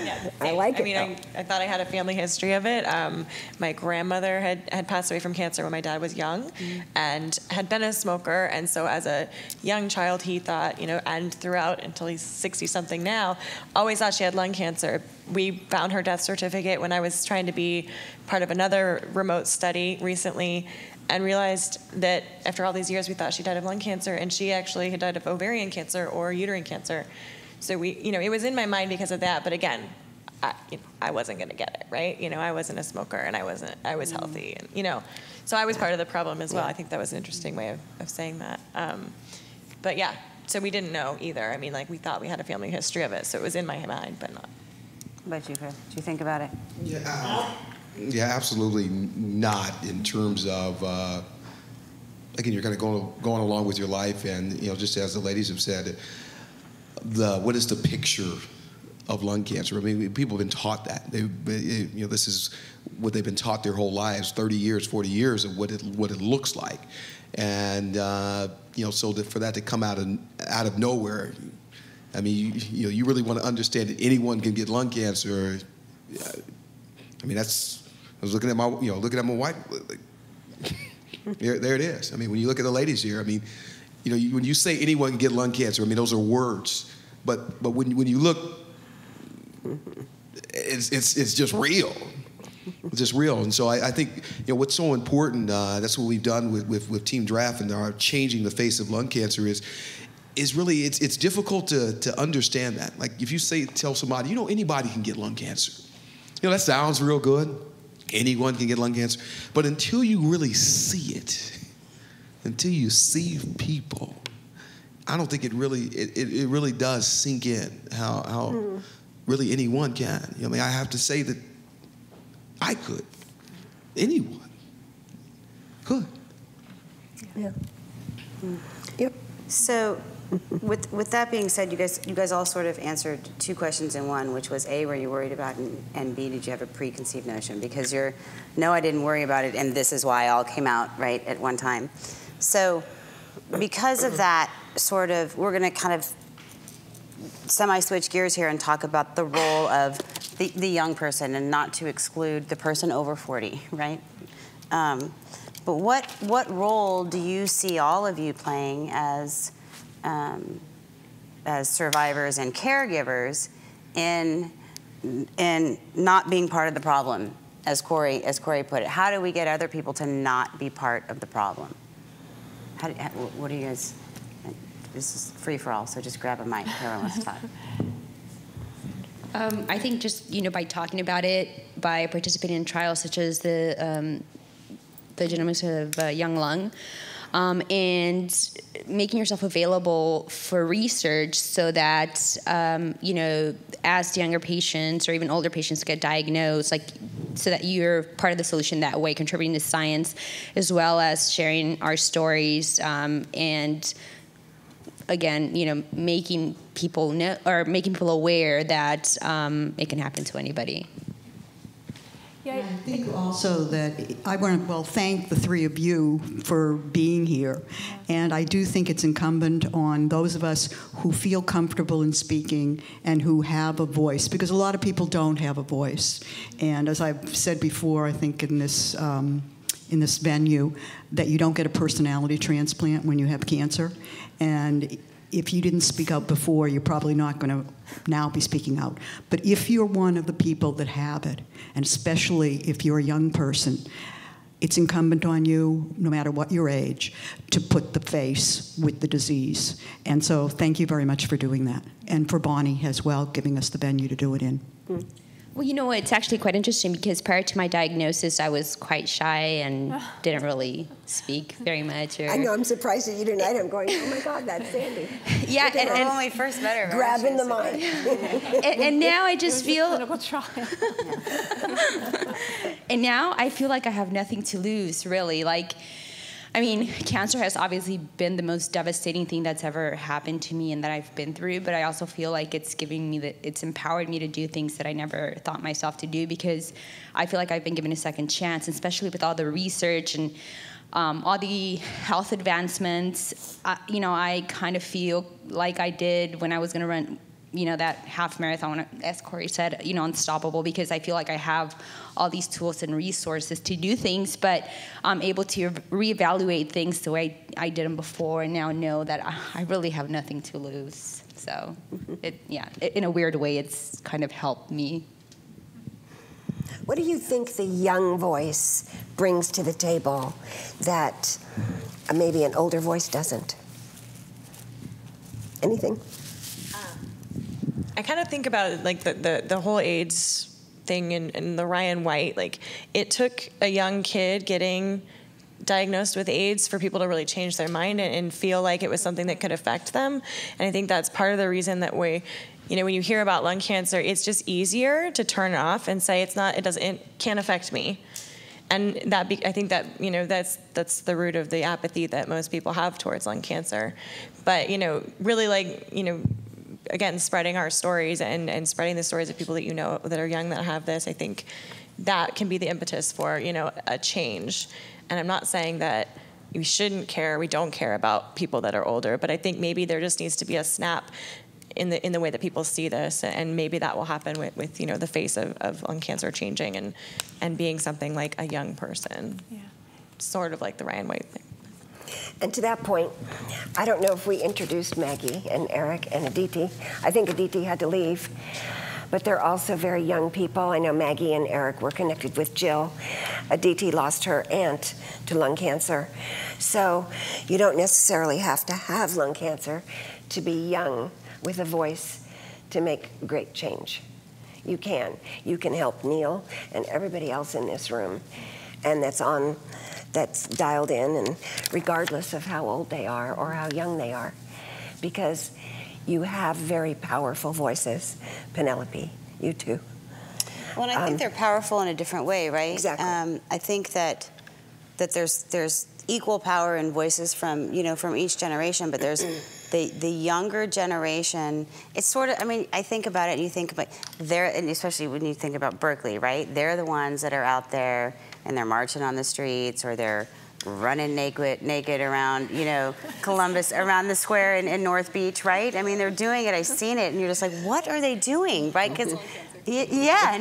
Yeah, I like it. I mean, I thought I had a family history of it. My grandmother had passed away from cancer when my dad was young and had been a smoker. And so as a young child, he thought, and throughout until he's 60-something now, always thought she had lung cancer. We found her death certificate when I was trying to be part of another remote study recently and realized that after all these years, we thought she died of lung cancer, and she actually had died of ovarian cancer or uterine cancer. So it was in my mind because of that. But again, I wasn't going to get it, right? I wasn't a smoker, and I was healthy, and so I was part of the problem as well. I think that was an interesting way of saying that. But yeah, so we didn't know either. I mean, we thought we had a family history of it, so it was in my mind, but not. What about you, Chris? Do you think about it? Yeah, absolutely not. In terms of again, you're kind of going along with your life, and just as the ladies have said, what is the picture of lung cancer? I mean, people have been taught that. This is what they've been taught their whole lives, 30 years, 40 years of what it looks like, and so for that to come out of nowhere, I mean, you really want to understand that anyone can get lung cancer. I mean, I was looking at my wife. There it is. I mean, when you look at the ladies here, I mean, when you say anyone can get lung cancer, I mean, those are words. But when you look, it's just real. It's just real. And so I think what's so important. That's what we've done with Team Draft and our changing the face of lung cancer is really it's difficult to understand that. Like if you tell somebody anybody can get lung cancer, that sounds real good. Anyone can get lung cancer, but until you really see it, until you see people, I don't think it really does sink in how really anyone can. I mean, I have to say that I could. Anyone could. Yeah. Yep. So, with that being said, you guys all sort of answered two questions in one, which was A, were you worried about it, and B, did you have a preconceived notion? Because no, I didn't worry about it, and this is why all came out right at one time. So, because of that, sort of, we're going to kind of semi-switch gears here and talk about the role of the young person, and not to exclude the person over 40, right? But what role do you see all of you playing as survivors and caregivers in not being part of the problem as Corey put it, how do we get other people to not be part of the problem? What do you guys? This is free for all, so just grab a mic. Whoever wants to talk. I think just by talking about it, by participating in trials such as the Genomics of Young Lung, and making yourself available for research so that as younger patients or even older patients get diagnosed, so that you're part of the solution that way, contributing to science, as well as sharing our stories, and again, making people know or making people aware that it can happen to anybody. Yeah, I think also that I want to thank the three of you for being here, and I do think it's incumbent on those of us who feel comfortable in speaking and who have a voice, because a lot of people don't have a voice. And as I've said before, I think in this venue, that you don't get a personality transplant when you have cancer, and if you didn't speak out before, you're probably not going to now be speaking out. But if you're one of the people that have it, and especially if you're a young person, it's incumbent on you, no matter what your age, to put the face with the disease. And so thank you very much for doing that. And for Bonnie as well, giving us the venue to do it in. Well, it's actually quite interesting because prior to my diagnosis, I was quite shy and didn't really speak very much. I know, I'm surprised that you didn't. I'm going, oh my God, that's Sandy. Yeah, and when we first met her, grabbing the mic. and now I just feel. Clinical trial. And now I feel like I have nothing to lose, really. Cancer has obviously been the most devastating thing that's ever happened to me and that I've been through, but I also feel like it's empowered me to do things that I never thought myself to do, because I feel like I've been given a second chance, especially with all the research and all the health advancements. I kind of feel like I did when I was going to run that half marathon, as Corey said, unstoppable, because I feel like I have all these tools and resources to do things, but I'm able to reevaluate things the way I did them before, and now know that I really have nothing to lose. So, in a weird way, it's kind of helped me. What do you think the young voice brings to the table that maybe an older voice doesn't? Anything? I kind of think about it like the whole AIDS thing and the Ryan White. It took a young kid getting diagnosed with AIDS for people to really change their mind and feel like it was something that could affect them. And I think that's part of the reason that when you hear about lung cancer, it's just easier to turn it off and say it can't affect me. And I think that that's the root of the apathy that most people have towards lung cancer. But really again, spreading our stories and spreading the stories of people that are young that have this, I think that can be the impetus for a change. And I'm not saying that we don't care about people that are older, but I think maybe there just needs to be a snap in the way that people see this, and maybe that will happen with the face of lung cancer changing and being something like a young person, sort of like the Ryan White thing. And to that point, I don't know if we introduced Maggie and Eric and Aditi. I think Aditi had to leave, but they're also very young people. I know Maggie and Eric were connected with Jill. Aditi lost her aunt to lung cancer. So you don't necessarily have to have lung cancer to be young with a voice to make great change. You can. You can help Neil and everybody else in this room, and that's dialed in, and regardless of how old they are or how young they are, because you have very powerful voices. Penelope, you too. Well, and I think they're powerful in a different way, right? Exactly. I think that there's equal power in voices from each generation, but there's the younger generation. It's sort of, I think about it, and you think about and especially when you think about Berkeley, right? They're the ones that are out there and they're marching on the streets, or they're running naked around, Columbus, around the square in North Beach, right? They're doing it. I've seen it, and you're just like, what are they doing, right? Because Yeah,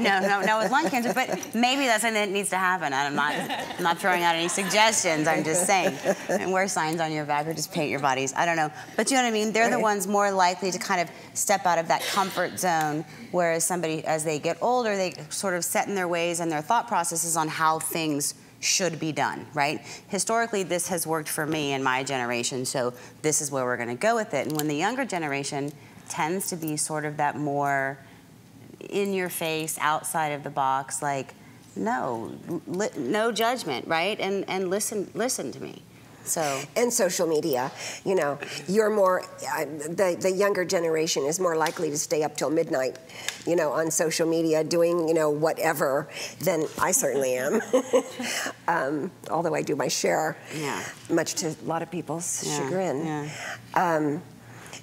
no, with lung cancer, but maybe that's something that needs to happen. I'm not throwing out any suggestions. I'm just saying, and wear signs on your back or just paint your bodies. I don't know, but you know what I mean. They're the ones more likely to kind of step out of that comfort zone. Whereas somebody, as they get older, they sort of set in their ways and their thought processes on how things should be done, right? Historically, this has worked for me and my generation, so this is where we're going to go with it. And when the younger generation tends to be sort of that more in your face, outside of the box, like, no judgment, right? And listen to me. So. And social media, you know, you're more, the younger generation is more likely to stay up till midnight, you know, on social media doing, you know, whatever than I certainly am. Although I do my share, much to a lot of people's chagrin.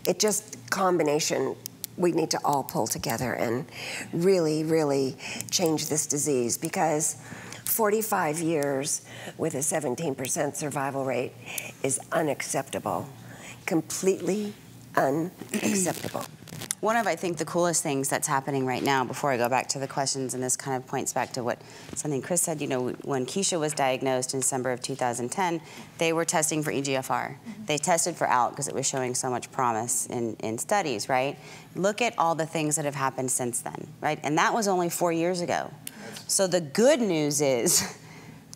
It just, combination, we need to all pull together and really, really change this disease, because 45 years with a 17% survival rate is unacceptable, completely unacceptable. One of, I think, the coolest things that's happening right now, before I go back to the questions, and this kind of points back to what something Chris said, you know, when Keisha was diagnosed in December of 2010, they were testing for EGFR. They tested for ALK because it was showing so much promise in studies, right? Look at all the things that have happened since then, right? And that was only 4 years ago. So the good news is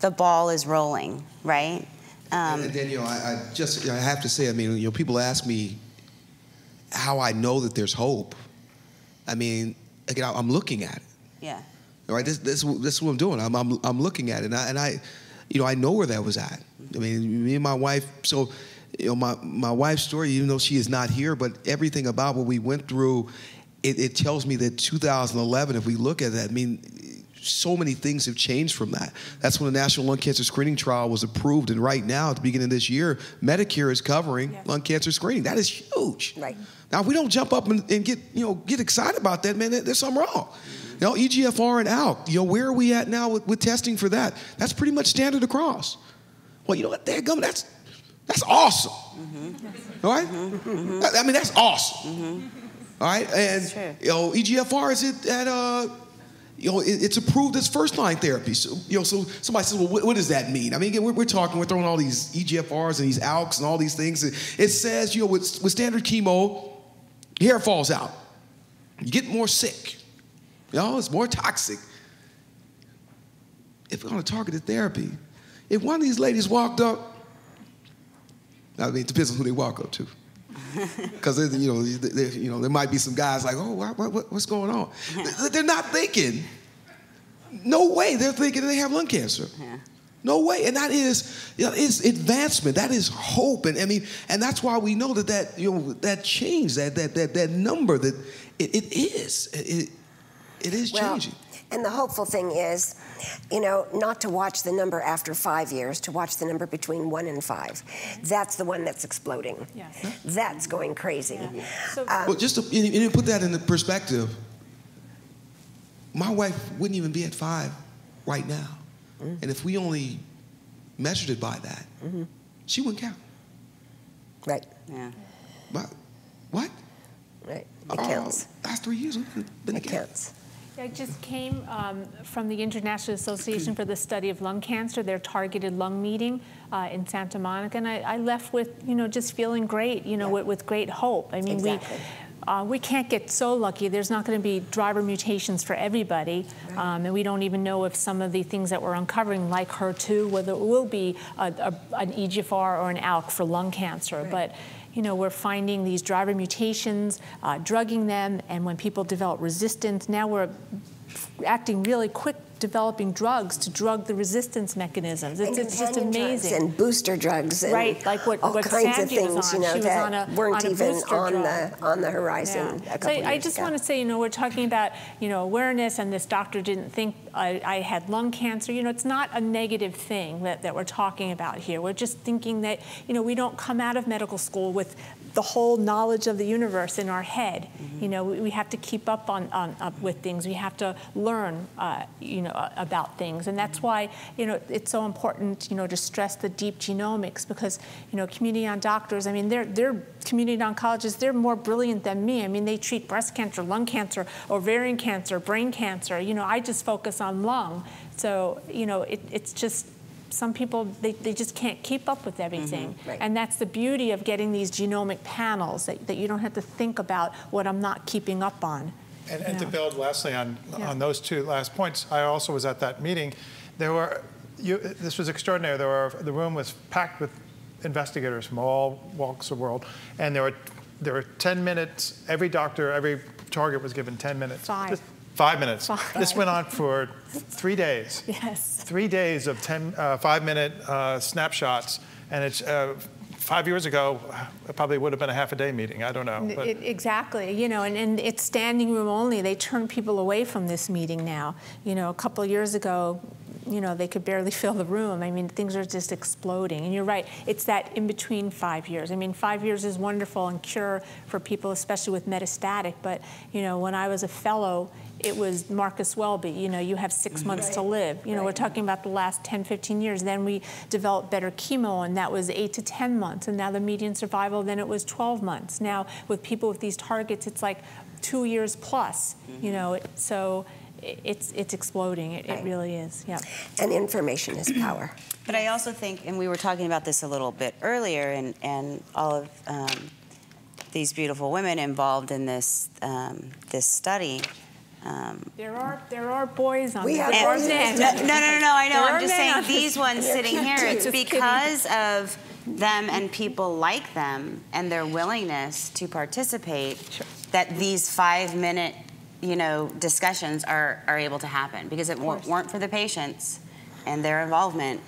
the ball is rolling, right? And Danielle, I have to say, I mean, you know, people ask me how I know that there's hope. I mean, again, I'm looking at it. Yeah. All right, this is what I'm doing. I'm looking at it, and I, you know, I know where that was at. I mean, me and my wife. So, you know, my wife's story, even though she is not here, but everything about what we went through, it tells me that 2011. If we look at that, I mean, so many things have changed from that. That's when the National Lung Cancer Screening Trial was approved, and right now, at the beginning of this year, Medicare is covering lung cancer screening. That is huge. Right. Now, if we don't jump up and get excited about that, man, there's something wrong. You know, EGFR and ALK, you know, where are we at now with testing for that? That's pretty much standard across. Well, you know what, that's awesome. All right? I mean, that's awesome. All right? And, you know, EGFR is at you know, it's approved as first-line therapy. So, you know, so somebody says, well, what does that mean? I mean, again, we're throwing all these EGFRs and these ALKs and all these things. It says, you know, with standard chemo, hair falls out. You get more sick. You know, it's more toxic. If we're on a targeted therapy, if one of these ladies walked up, I mean, it depends on who they walk up to. Because you know, there might be some guys like, oh, what's going on? They're not thinking. No way. They're thinking they have lung cancer. No way. And that is, you know, it's advancement. That is hope. And I mean, and that's why we know that you know, that change, that number, that it is changing. And the hopeful thing is, you know, not to watch the number after 5 years, to watch the number between 1 and 5. That's the one that's exploding. Yes. That's going crazy. Yeah. So, well, just to put that into perspective, my wife wouldn't even be at 5 right now. And if we only measured it by that, she wouldn't count. Right. Yeah. But what? Right. It counts. Last 3 years, been it counts. I just came from the International Association for the Study of Lung Cancer, their targeted lung meeting in Santa Monica, and I left with, you know, just feeling great, you know, with great hope. I mean, we can't get so lucky. There's not going to be driver mutations for everybody, and we don't even know if some of the things that we're uncovering, like HER2, whether it will be an EGFR or an ALK for lung cancer. But you know, we're finding these driver mutations, drugging them, and when people develop resistance, now we're acting really quick, developing drugs to drug the resistance mechanisms. It's just amazing. And booster drugs, and like what all kinds Sandy of things, you know, that weren't even on the horizon a couple years ago. I just want to say, you know, we're talking about, you know, awareness, and this doctor didn't think I had lung cancer. You know, it's not a negative thing that we're talking about here. We're just thinking that, you know, we don't come out of medical school with the whole knowledge of the universe in our head. You know, we have to keep up with things. We have to learn, you know, about things, and that's why, you know, it's so important, you know, to stress the deep genomics, because, you know, community-owned doctors, I mean, they're community oncologists, they're more brilliant than me. I mean, they treat breast cancer, lung cancer, ovarian cancer, brain cancer. You know, I just focus on lung. So, you know, it's just, some people, they just can't keep up with everything. Right. And that's the beauty of getting these genomic panels, that you don't have to think about what I'm not keeping up on. And to build, Leslie, on those two last points, I also was at that meeting. There were, this was extraordinary. The room was packed with investigators from all walks of the world, and there were 10 minutes. Every doctor, every target was given 10 minutes. 5 minutes. 5. This went on for 3 days. Yes. 3 days of 5-minute snapshots, and it's 5 years ago, it probably would have been a half-a-day meeting. I don't know. But. Exactly. You know, and it's standing room only. They turn people away from this meeting now. You know, a couple of years ago, you know, they could barely fill the room. I mean, things are just exploding. And you're right, it's that in between 5 years. I mean, 5 years is wonderful and cure for people, especially with metastatic. But, you know, when I was a fellow, it was Marcus Welby, you know, you have 6 months to live. You know, we're talking about the last 10, 15 years. Then we developed better chemo, and that was 8 to 10 months. And now the median survival, then it was 12 months. Now, with people with these targets, it's like 2 years plus, you know, so it's exploding. It really is, yeah. And information is power. But I also think, and we were talking about this a little bit earlier, and all of these beautiful women involved in this this study. There are boys on there. There are men. No, I know. I'm just saying these ones sitting here, it's because of them and people like them and their willingness to participate that these 5-minute, you know, discussions are able to happen. Because if it weren't for the patients and their involvement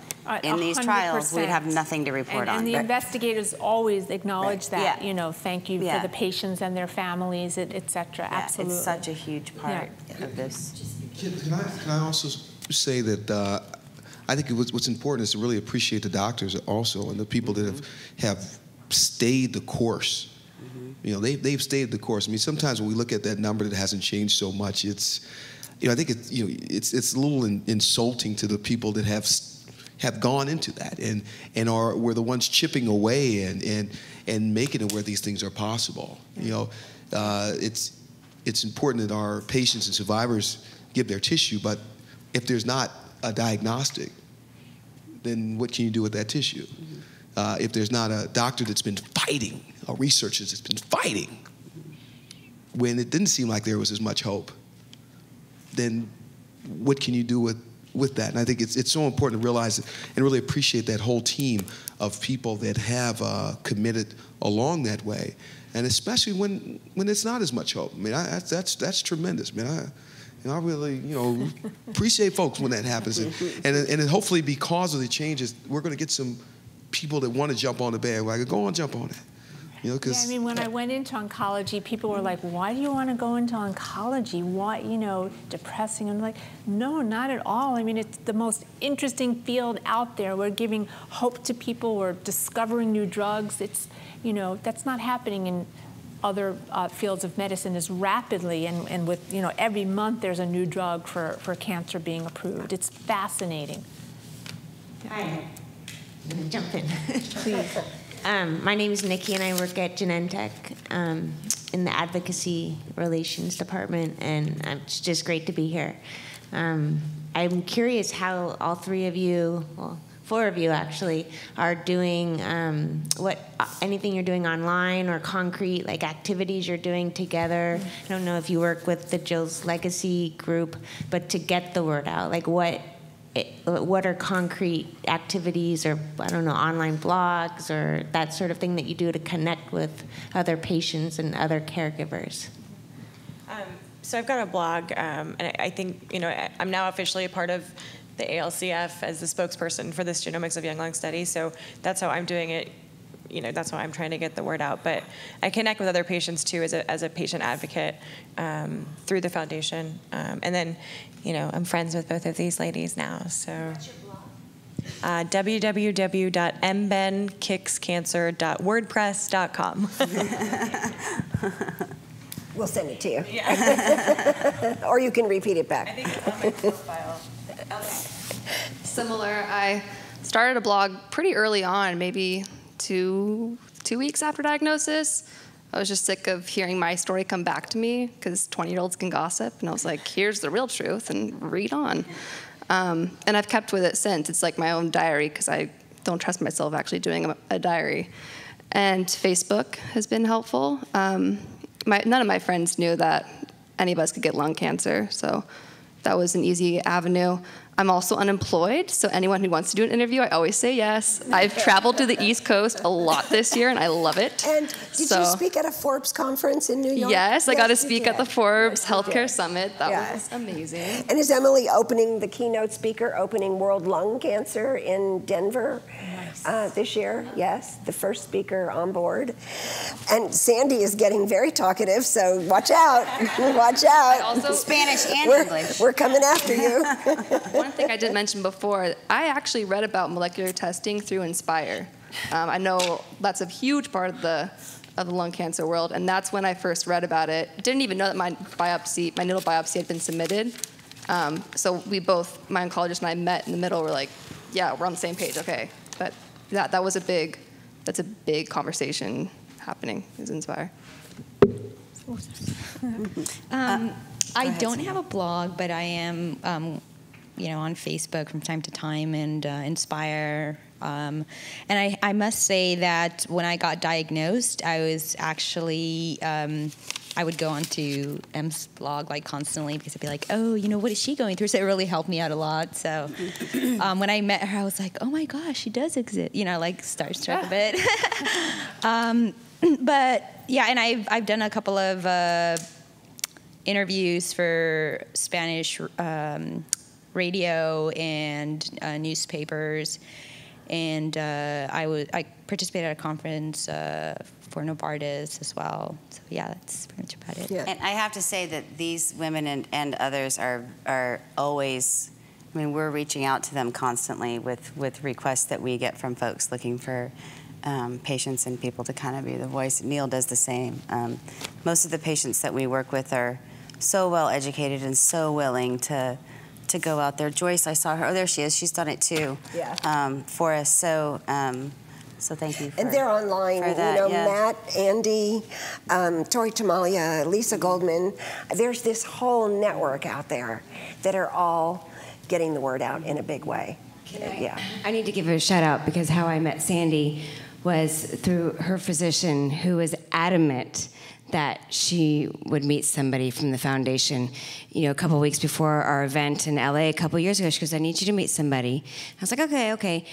in these trials, we'd have nothing to report on. And the investigators always acknowledge that, you know, thank you for the patients and their families, et cetera. Absolutely. It's such a huge part of this. Can I also say that I think what's important is to really appreciate the doctors also and the people that have stayed the course. You know, they've stayed the course. I mean, sometimes when we look at that number that hasn't changed so much, it's, you know, I think it's, you know, it's a little insulting to the people that have gone into that and were the ones chipping away and making it where these things are possible. You know, it's important that our patients and survivors give their tissue, but if there's not a diagnostic, then what can you do with that tissue? If there's not a doctor that's been fighting, or researchers that's been fighting, when it didn't seem like there was as much hope, then what can you do with that? And I think it's so important to realize and really appreciate that whole team of people that have committed along that way, and especially when it's not as much hope. I mean, that's tremendous, man. I really, you know, appreciate folks when that happens, and hopefully because of the changes, we're going to get some people that want to jump on the bandwagon. Go on, jump on it. You know, I mean, when I went into oncology, people were like, why do you want to go into oncology? Why, you know, depressing? I'm like, no, not at all. I mean, it's the most interesting field out there. We're giving hope to people. We're discovering new drugs. It's, you know, that's not happening in other fields of medicine as rapidly. And with, you know, every month there's a new drug for cancer being approved. It's fascinating. Hi. I'm going to jump in. Please. My name is Nikki, and I work at Genentech in the Advocacy Relations Department, and it's just great to be here. I'm curious how all three of you, well, 4 of you actually, are doing anything you're doing online or concrete, like activities you're doing together. I don't know if you work with the Jill's Legacy group, but to get the word out, like what are concrete activities or, I don't know, online blogs or that sort of thing that you do to connect with other patients and other caregivers? So I've got a blog, and I think, you know, I'm now officially a part of the ALCF as the spokesperson for this Genomics of Young Lung study, so that's how I'm doing it. You know, that's why I'm trying to get the word out. But I connect with other patients, too, as a patient advocate through the foundation. And then, you know, I'm friends with both of these ladies now. So www.mbenkickscancer.wordpress.com. We'll send it to you. Yeah. Or you can repeat it back. I think it's on my profile. Okay. Similar, I started a blog pretty early on, maybe two 2 weeks after diagnosis. I was just sick of hearing my story come back to me because 20-year-olds can gossip. And I was like, here's the real truth and read on. And I've kept with it since. It's like my own diary because I don't trust myself actually doing a diary. And Facebook has been helpful. None of my friends knew that any of us could get lung cancer, so that was an easy avenue. I'm also unemployed, so anyone who wants to do an interview, I always say yes. I've traveled to the East Coast a lot this year, and I love it. And did you speak at a Forbes conference in New York? Yes, I got to speak at the Forbes Healthcare Summit. That was amazing. And is Emily opening the keynote speaker, opening World Lung Cancer in Denver this year? Yes, the first speaker on board. And Sandy is getting very talkative, so watch out. Watch out. Also, Spanish and English. We're coming after you. One thing I didn't mention before, I actually read about molecular testing through Inspire. I know that's a huge part of the lung cancer world, and that's when I first read about it. Didn't even know that my needle biopsy had been submitted. So we both, my oncologist and I met in the middle. We're like, yeah, we're on the same page, okay. But that's a big conversation happening, is Inspire. I don't have a blog, but I am, on Facebook from time to time and Inspire. And I must say that when I got diagnosed, I was actually, I would go onto M's blog like constantly because I'd be like, oh, what is she going through? So it really helped me out a lot. So when I met her, I was like, oh my gosh, she does exist. Like starstruck a bit. But yeah, and I've done a couple of interviews for Spanish radio and newspapers, and I participated at a conference for Novartis as well. So yeah, that's pretty much about it. Yeah. And I have to say that these women and others are always, we're reaching out to them constantly with requests that we get from folks looking for patients and people to kind of be the voice. Neil does the same. Most of the patients that we work with are so well educated and so willing to go out there. Joyce, I saw her. Oh, there she is. She's done it too. Yeah. For us. So thank you. And they're online. For that, Matt, Andy, Tori Tamalia, Lisa Goldman. There's this whole network out there that are all getting the word out in a big way. I need to give her a shout out because how I met Sandy was through her physician who was adamant that she would meet somebody from the foundation. A couple of weeks before our event in LA a couple of years ago, she goes, I need you to meet somebody. I was like, okay.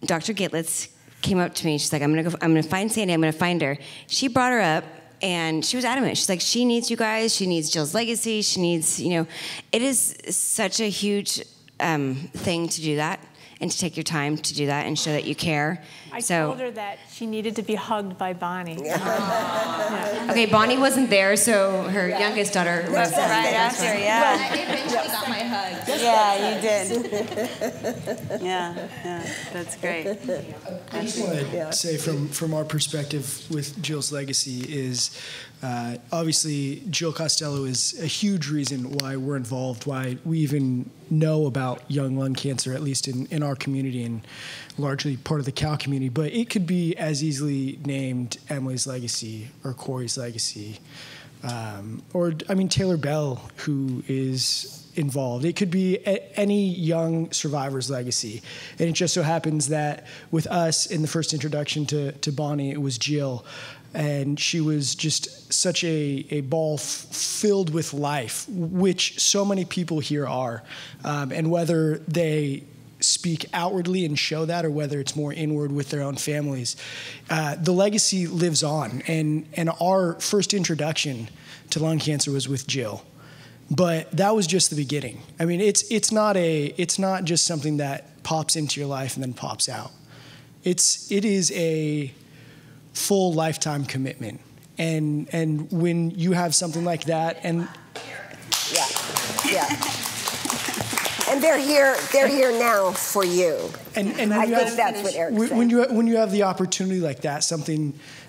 Dr. Gitlitz came up to me. She's like, I'm gonna find Sandy. I'm gonna find her. She brought her up, and she was adamant. She's like, she needs you guys. She needs Jill's legacy. She needs, it is such a huge thing to do that and to take your time to do that and show that you care. I told her that she needed to be hugged by Bonnie. Okay, Bonnie wasn't there, so her youngest daughter was right after, I eventually got my hug. Yeah, you did. Yeah, that's great. I just want to say from our perspective with Jill's legacy is obviously Jill Costello is a huge reason why we're involved, why we even know about young lung cancer, at least in our community and largely part of the Cal community. But it could be as easily named Emily's legacy or Corey's legacy, or Taylor Bell, who is involved. It could be any young survivor's legacy. And it just so happens that with us in the first introduction to Bonnie, it was Jill. And she was just such a ball filled with life, which so many people here are. And whether they speak outwardly and show that, or whether it's more inward with their own families, the legacy lives on. And our first introduction to lung cancer was with Jill. But that was just the beginning. It's not just something that pops into your life and then pops out. It is a full lifetime commitment. And when you have something like that, and and they're here now for you. And I think that's what Eric's saying. When you have the opportunity like that,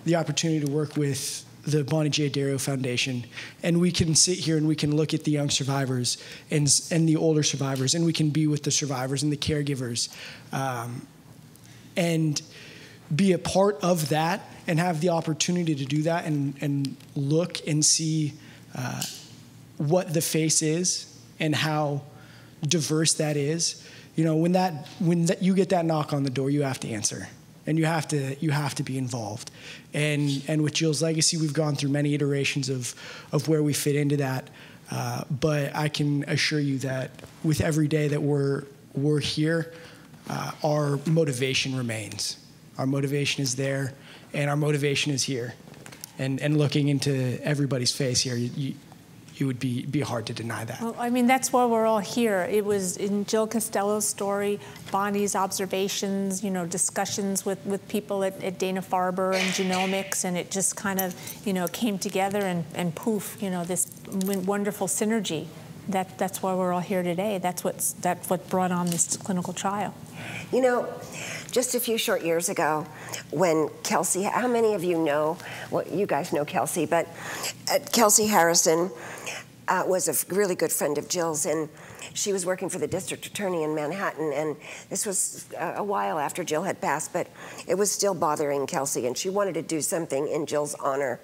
the opportunity to work with the Bonnie J. Addario Foundation, and we can sit here and we can look at the young survivors and the older survivors, and we can be with the survivors and the caregivers, and be a part of that and have the opportunity to do that and look and see what the face is and how diverse that is. You know, when you get that knock on the door, you have to answer, and you have to be involved. And with Jill's Legacy, we've gone through many iterations of where we fit into that. But I can assure you that with every day that we're here, our motivation remains. Our motivation is there, and our motivation is here. And looking into everybody's face here, it would be hard to deny that. Well, I mean, that's why we're all here. It was in Jill Costello's story, Bonnie's observations, you know, discussions with people at Dana-Farber and Genomics, and it just kind of, you know, came together and poof, you know, this wonderful synergy. That's why we're all here today. That's what brought on this clinical trial. You know, just a few short years ago, when Kelsey, how many of you know, well, you guys know Kelsey, but Kelsey Harrison was a really good friend of Jill's, and she was working for the district attorney in Manhattan, and this was a while after Jill had passed, but it was still bothering Kelsey, and she wanted to do something in Jill's honor.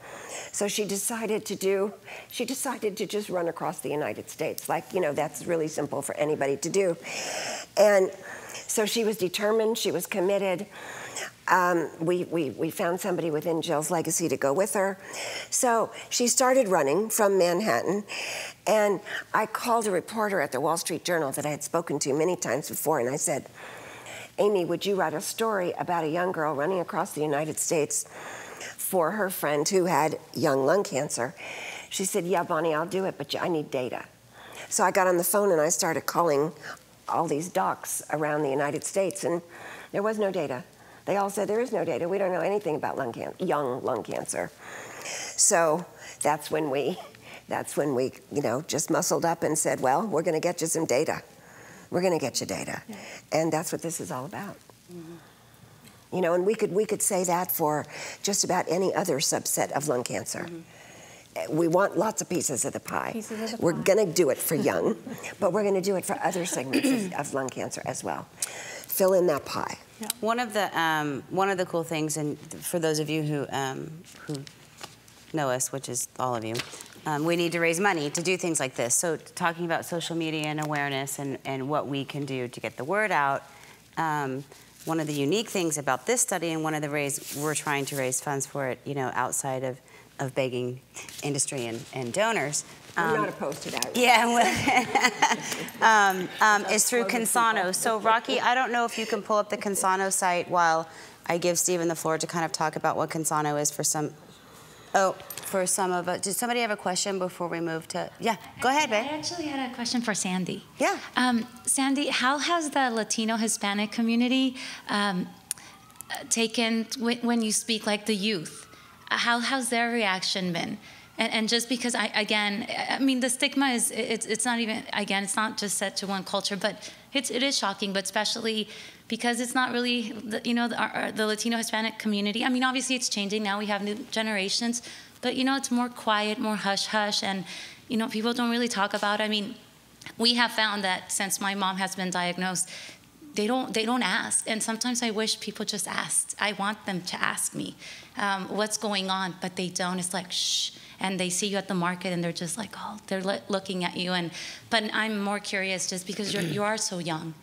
So she decided to just run across the United States. Like, you know, that's really simple for anybody to do. And so she was determined, she was committed. We found somebody within Jill's Legacy to go with her. So she started running from Manhattan, and I called a reporter at the Wall Street Journal that I had spoken to many times before, and I said, Amy, would you write a story about a young girl running across the United States for her friend who had young lung cancer? She said, yeah, Bonnie, I'll do it, but I need data. So I got on the phone and I started calling all these docs around the United States, and there was no data. They all said, there is no data. We don't know anything about young lung cancer. So that's when we, you know, just muscled up and said, well, we're going to get you some data. We're going to get you data. Yeah. And that's what this is all about. Mm-hmm. You know, and we could say that for just about any other subset of lung cancer. Mm-hmm. We want lots of pieces of the pie. We're going to do it for young, but we're going to do it for other segments of lung cancer as well. Fill in that pie. Yeah. One of the cool things, and for those of you who know us, which is all of you, we need to raise money to do things like this. So talking about social media and awareness and what we can do to get the word out. One of the unique things about this study, and one of the we're trying to raise funds for it, you know, outside of begging industry and donors. I'm not opposed to that. Yeah, is through Consano. So Rocky, I don't know if you can pull up the Consano site while I give Stephen the floor to kind of talk about what Consano is for some. Oh, for some of us. Did somebody have a question before we move to? Yeah, go ahead, babe. I actually had a question for Sandy. Yeah. Sandy, how has the Latino Hispanic community taken when you speak like the youth? How's their reaction been? And just because I mean, the stigma is, it's not even, again, it's not just set to one culture, but it is shocking, but especially because it's not really, you know, the Latino Hispanic community. I mean, obviously it's changing now, we have new generations, but you know, it's more quiet, more hush-hush, and you know, people don't really talk about it. I mean, we have found that since my mom has been diagnosed, they don't ask, and sometimes I wish people just asked. I want them to ask me what's going on, but they don't. It's like, shh. And they see you at the market and they're just like, oh, they're looking at you. But I'm more curious just because you are so young.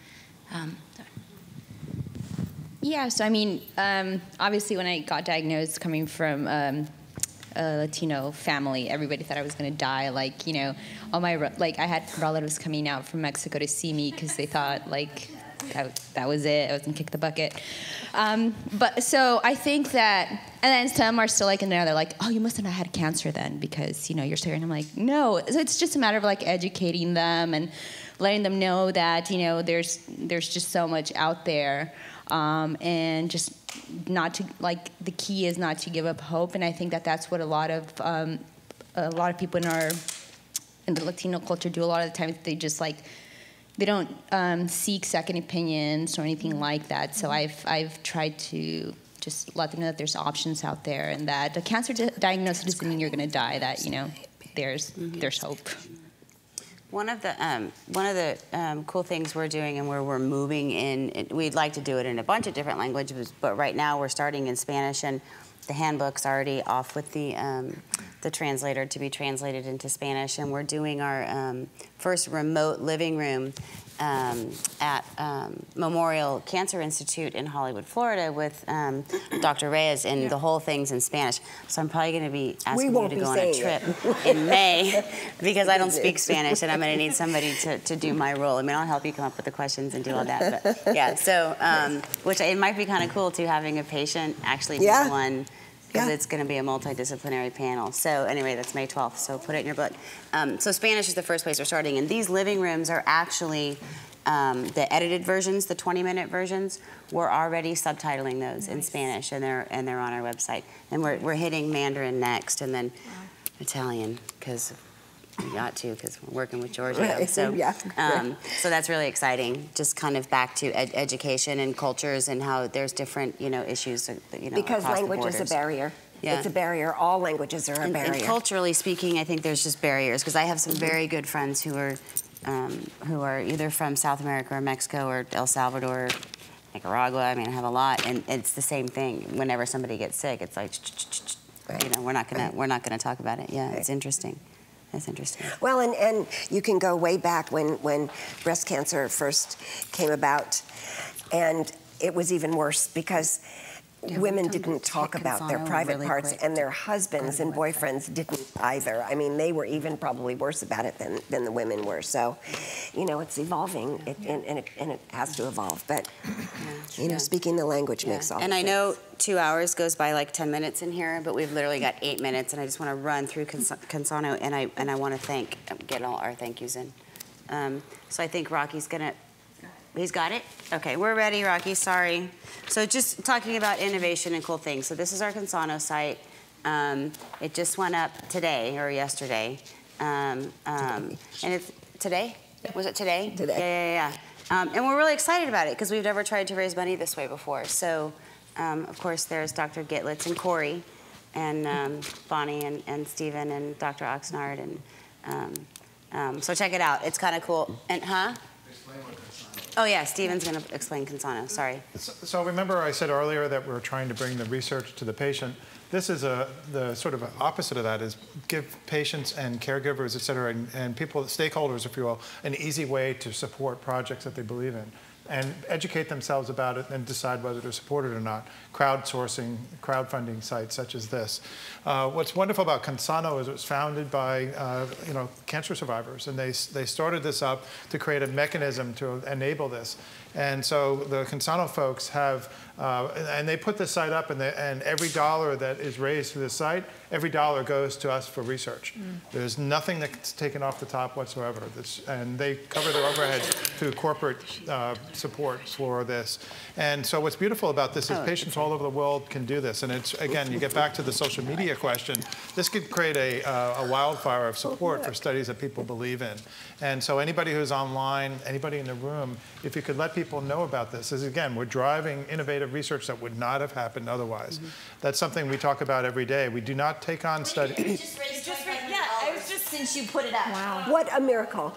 Yeah, so I mean, obviously when I got diagnosed coming from a Latino family, everybody thought I was going to die. Like, you know, I had relatives coming out from Mexico to see me because they thought, like, that was it. I was going to kick the bucket. But so I think that, and then some are still like in there, they're like, oh, you must have not had cancer then because, you know, you're staring. I'm like, no. So it's just a matter of like educating them and letting them know that, you know, there's just so much out there. And just not to, like, the key is not to give up hope. And I think that that's what a lot of people in the Latino culture do a lot of the time. They just like, they don't seek second opinions or anything like that. So I've tried to just let them know that there's options out there and that a cancer diagnosis doesn't mean you're going to die. That, you know, there's hope. One of the cool things we're doing, and where we're moving in, we'd like to do it in a bunch of different languages, but right now we're starting in Spanish, and the handbook's already off with the translator to be translated into Spanish, and we're doing our first remote living room at Memorial Cancer Institute in Hollywood, Florida, with Dr. Reyes, and the whole thing's in Spanish. So I'm probably going to be asking you to go on a trip in May, because I don't speak Spanish, and I'm going to need somebody to do my role. I mean, I'll help you come up with the questions and do all that. But yeah, so which it might be kind of cool too, having a patient actually do one. Because it's going to be a multidisciplinary panel. So anyway, that's May 12th, so put it in your book. So Spanish is the first place we're starting, and these living rooms are actually the edited versions, the 20-minute versions. We're already subtitling those in Spanish, and they're on our website. And we're hitting Mandarin next, and then Italian, because we got to, because we're working with Giorgio. So, so that's really exciting. Just kind of back to education and cultures, and how there's different, issues, because language is a barrier. Yeah. It's a barrier. All languages are a barrier. And culturally speaking, I think there's just barriers, because I have some very good friends who are either from South America or Mexico or El Salvador, Nicaragua. I mean, I have a lot, and it's the same thing. Whenever somebody gets sick, it's like, we're not gonna talk about it. Yeah, it's interesting. That's interesting. Well, and you can go way back when breast cancer first came about, and it was even worse because women didn't talk about their private parts, and their husbands and boyfriends didn't either. I mean, they were even probably worse about it than the women were. So, it's evolving, and it has to evolve. But, speaking the language makes all the sense. And I know 2 hours goes by like 10 minutes in here, but we've literally got 8 minutes, and I just want to run through Consano, and I want to get all our thank yous in. So I think Rocky's gonna. He's got it? Okay, we're ready, Rocky, sorry. So just talking about innovation and cool things. So this is our Consano site. It just went up today or yesterday. And it's today? Was it today? Today. Yeah. And we're really excited about it because we've never tried to raise money this way before. So, of course, there's Dr. Gitlitz and Corey and Bonnie and Stephen and Dr. Oxnard. And so check it out. It's kind of cool. And, Oh, yeah, Stephen's going to explain Consano, sorry. So remember I said earlier that we're trying to bring the research to the patient. This is the sort of opposite of that, is give patients and caregivers, et cetera, and people, stakeholders, if you will, an easy way to support projects that they believe in and educate themselves about it and decide whether to support it or not. Crowdsourcing, crowdfunding sites such as this. What's wonderful about Consano is it was founded by cancer survivors, and they started this up to create a mechanism to enable this. And so the Consano folks have, and they put this site up, and every dollar that is raised through the site, every dollar goes to us for research. There's nothing that's taken off the top whatsoever. And they cover their overhead through corporate support for this. And so what's beautiful about this is patients all over the world can do this. And it's, again, you get back to the social media question, this could create a wildfire of support for studies that people believe in. And so anybody who's online, anybody in the room, if you could let people know about this, is again, we're driving innovative research that would not have happened otherwise. That's something we talk about every day. We do not take on studies. Since you put it up. Wow. What a miracle.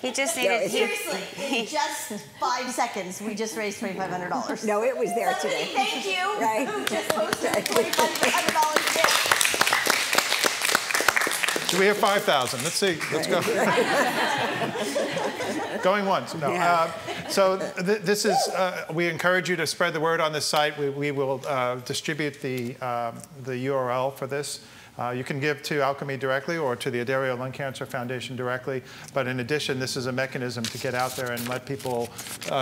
He just needed... Seriously, in just 5 seconds, we just raised $2,500. No, it was there today. Thank you. Right. Who just posted $2,500 gift. Do we have 5,000? Let's see. Let's go. Going once. No. Yeah. So this is, we encourage you to spread the word on this site. We will distribute the URL for this. You can give to ALCMI directly or to the Addario Lung Cancer Foundation directly. But in addition, this is a mechanism to get out there and let people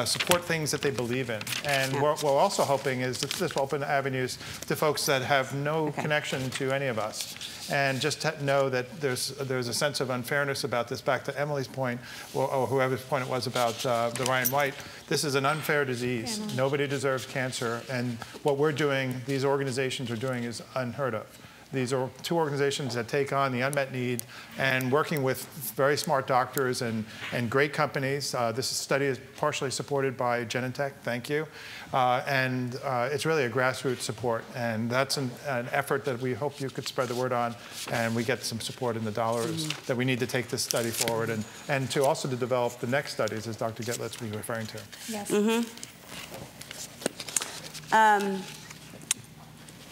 support things that they believe in. And what we're also hoping is that this will open avenues to folks that have no connection to any of us. And just know that there's a sense of unfairness about this. Back to Emily's point, or whoever's point it was about the Ryan White, this is an unfair disease. Nobody deserves cancer. And what we're doing, these organizations are doing, is unheard of. These are two organizations that take on the unmet need and working with very smart doctors and great companies. This study is partially supported by Genentech, thank you. And it's really a grassroots support. And that's an effort that we hope you could spread the word on, and we get some support in the dollars that we need to take this study forward and to also to develop the next studies, as Dr. Gitlitz was referring to. Yes.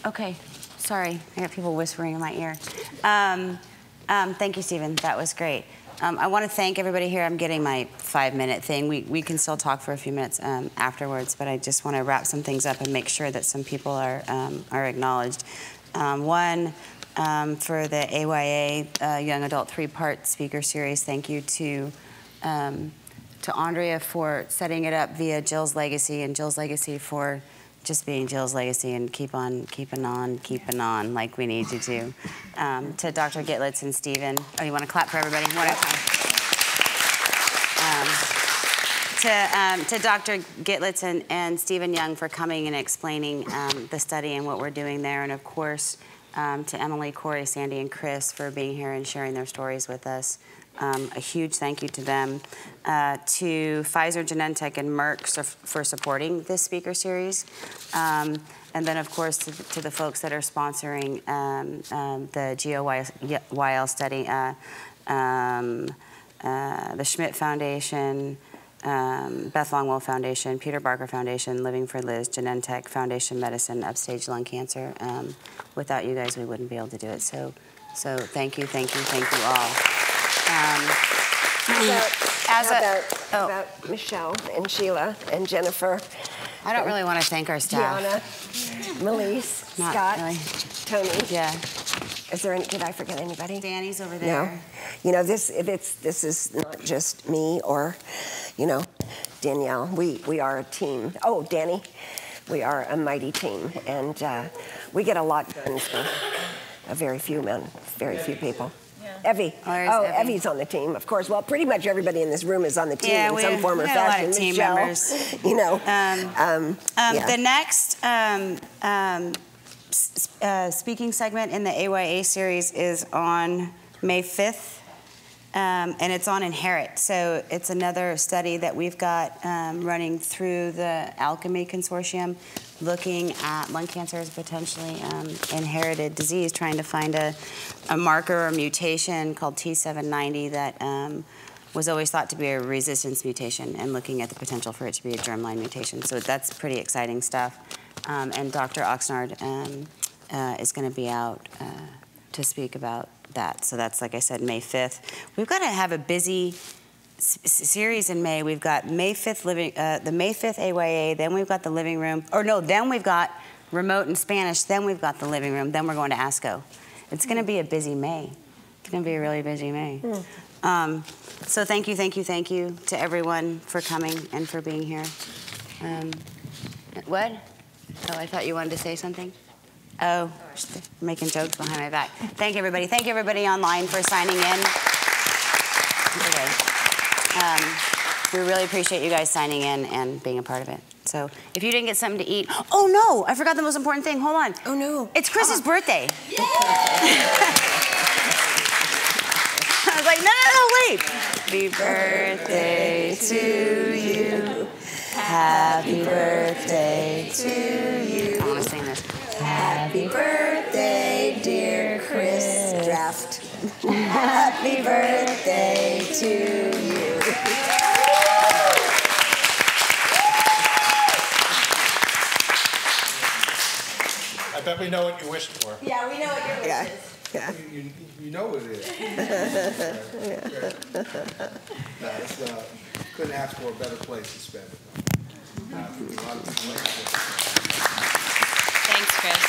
Okay, sorry, I got people whispering in my ear. Thank you, Stephen, that was great. I want to thank everybody here. I'm getting my 5-minute thing. We can still talk for a few minutes afterwards, but I just want to wrap some things up and make sure that some people are acknowledged. One, for the AYA Young Adult 3-part speaker series, thank you to Andrea for setting it up via Jill's Legacy, and Jill's Legacy for just being Jill's Legacy and keeping on like we need you to. To Dr. Gitlitz and Stephen. Oh, you want to clap for everybody? To Dr. Gitlitz and Stephen Young for coming and explaining the study and what we're doing there. And of course, to Emily, Corey, Sandy, and Chris for being here and sharing their stories with us. A huge thank you to them. To Pfizer, Genentech, and Merck for supporting this speaker series. And then, of course, to the folks that are sponsoring the GoYL study, the Schmidt Foundation, Beth Longwell Foundation, Peter Barker Foundation, Living for Liz, Genentech, Foundation Medicine, Upstage Lung Cancer. Without you guys, we wouldn't be able to do it. So thank you all. How about Michelle and Sheila and Jennifer? I don't really want to thank our staff. Gianna, Melise, Not Scott, really. Tony. Yeah. Is there any? Did I forget anybody? Danny's over there. No. You know, this is not just me or, you know, Danielle. We are a team. Oh, Danny, we are a mighty team, and we get a lot done for a very few men, very few people. Evie. Evie's on the team, of course. Well, pretty much everybody in this room is on the team in some form or fashion. A lot of team members. You know. The next speaking segment in the AYA series is on May 5th, and it's on Inherit. So it's another study that we've got running through the ALCMI consortium, looking at lung cancer as a potentially inherited disease, trying to find a marker or mutation called T790 that was always thought to be a resistance mutation, and looking at the potential for it to be a germline mutation. So that's pretty exciting stuff. And Dr. Oxnard is going to be out to speak about that. So that's, like I said, May 5th. We've got to have a busy series in May. We've got May 5th the May 5th AYA, then we've got the living room, then we've got remote in Spanish, then we've got the living room, then we're going to ASCO. It's going to be a busy May. It's going to be a really busy May. So thank you to everyone for coming and for being here. What? Oh, I thought you wanted to say something. Oh, making jokes behind my back. Thank you, everybody. Thank you, everybody online for signing in. Okay. We really appreciate you guys signing in and being a part of it. So if you didn't get something to eat, oh no, I forgot the most important thing. Hold on. Oh no. It's Chris's birthday. I was like, no, wait. Happy birthday to you. Happy birthday to you. I want to sing this. Happy birthday, dear Chris. Draft. Happy birthday to you. I bet we know what you wished for. Yeah, we know what your wish is. Yeah. You know what it is. Couldn't ask for a better place to spend it. Thanks, Chris.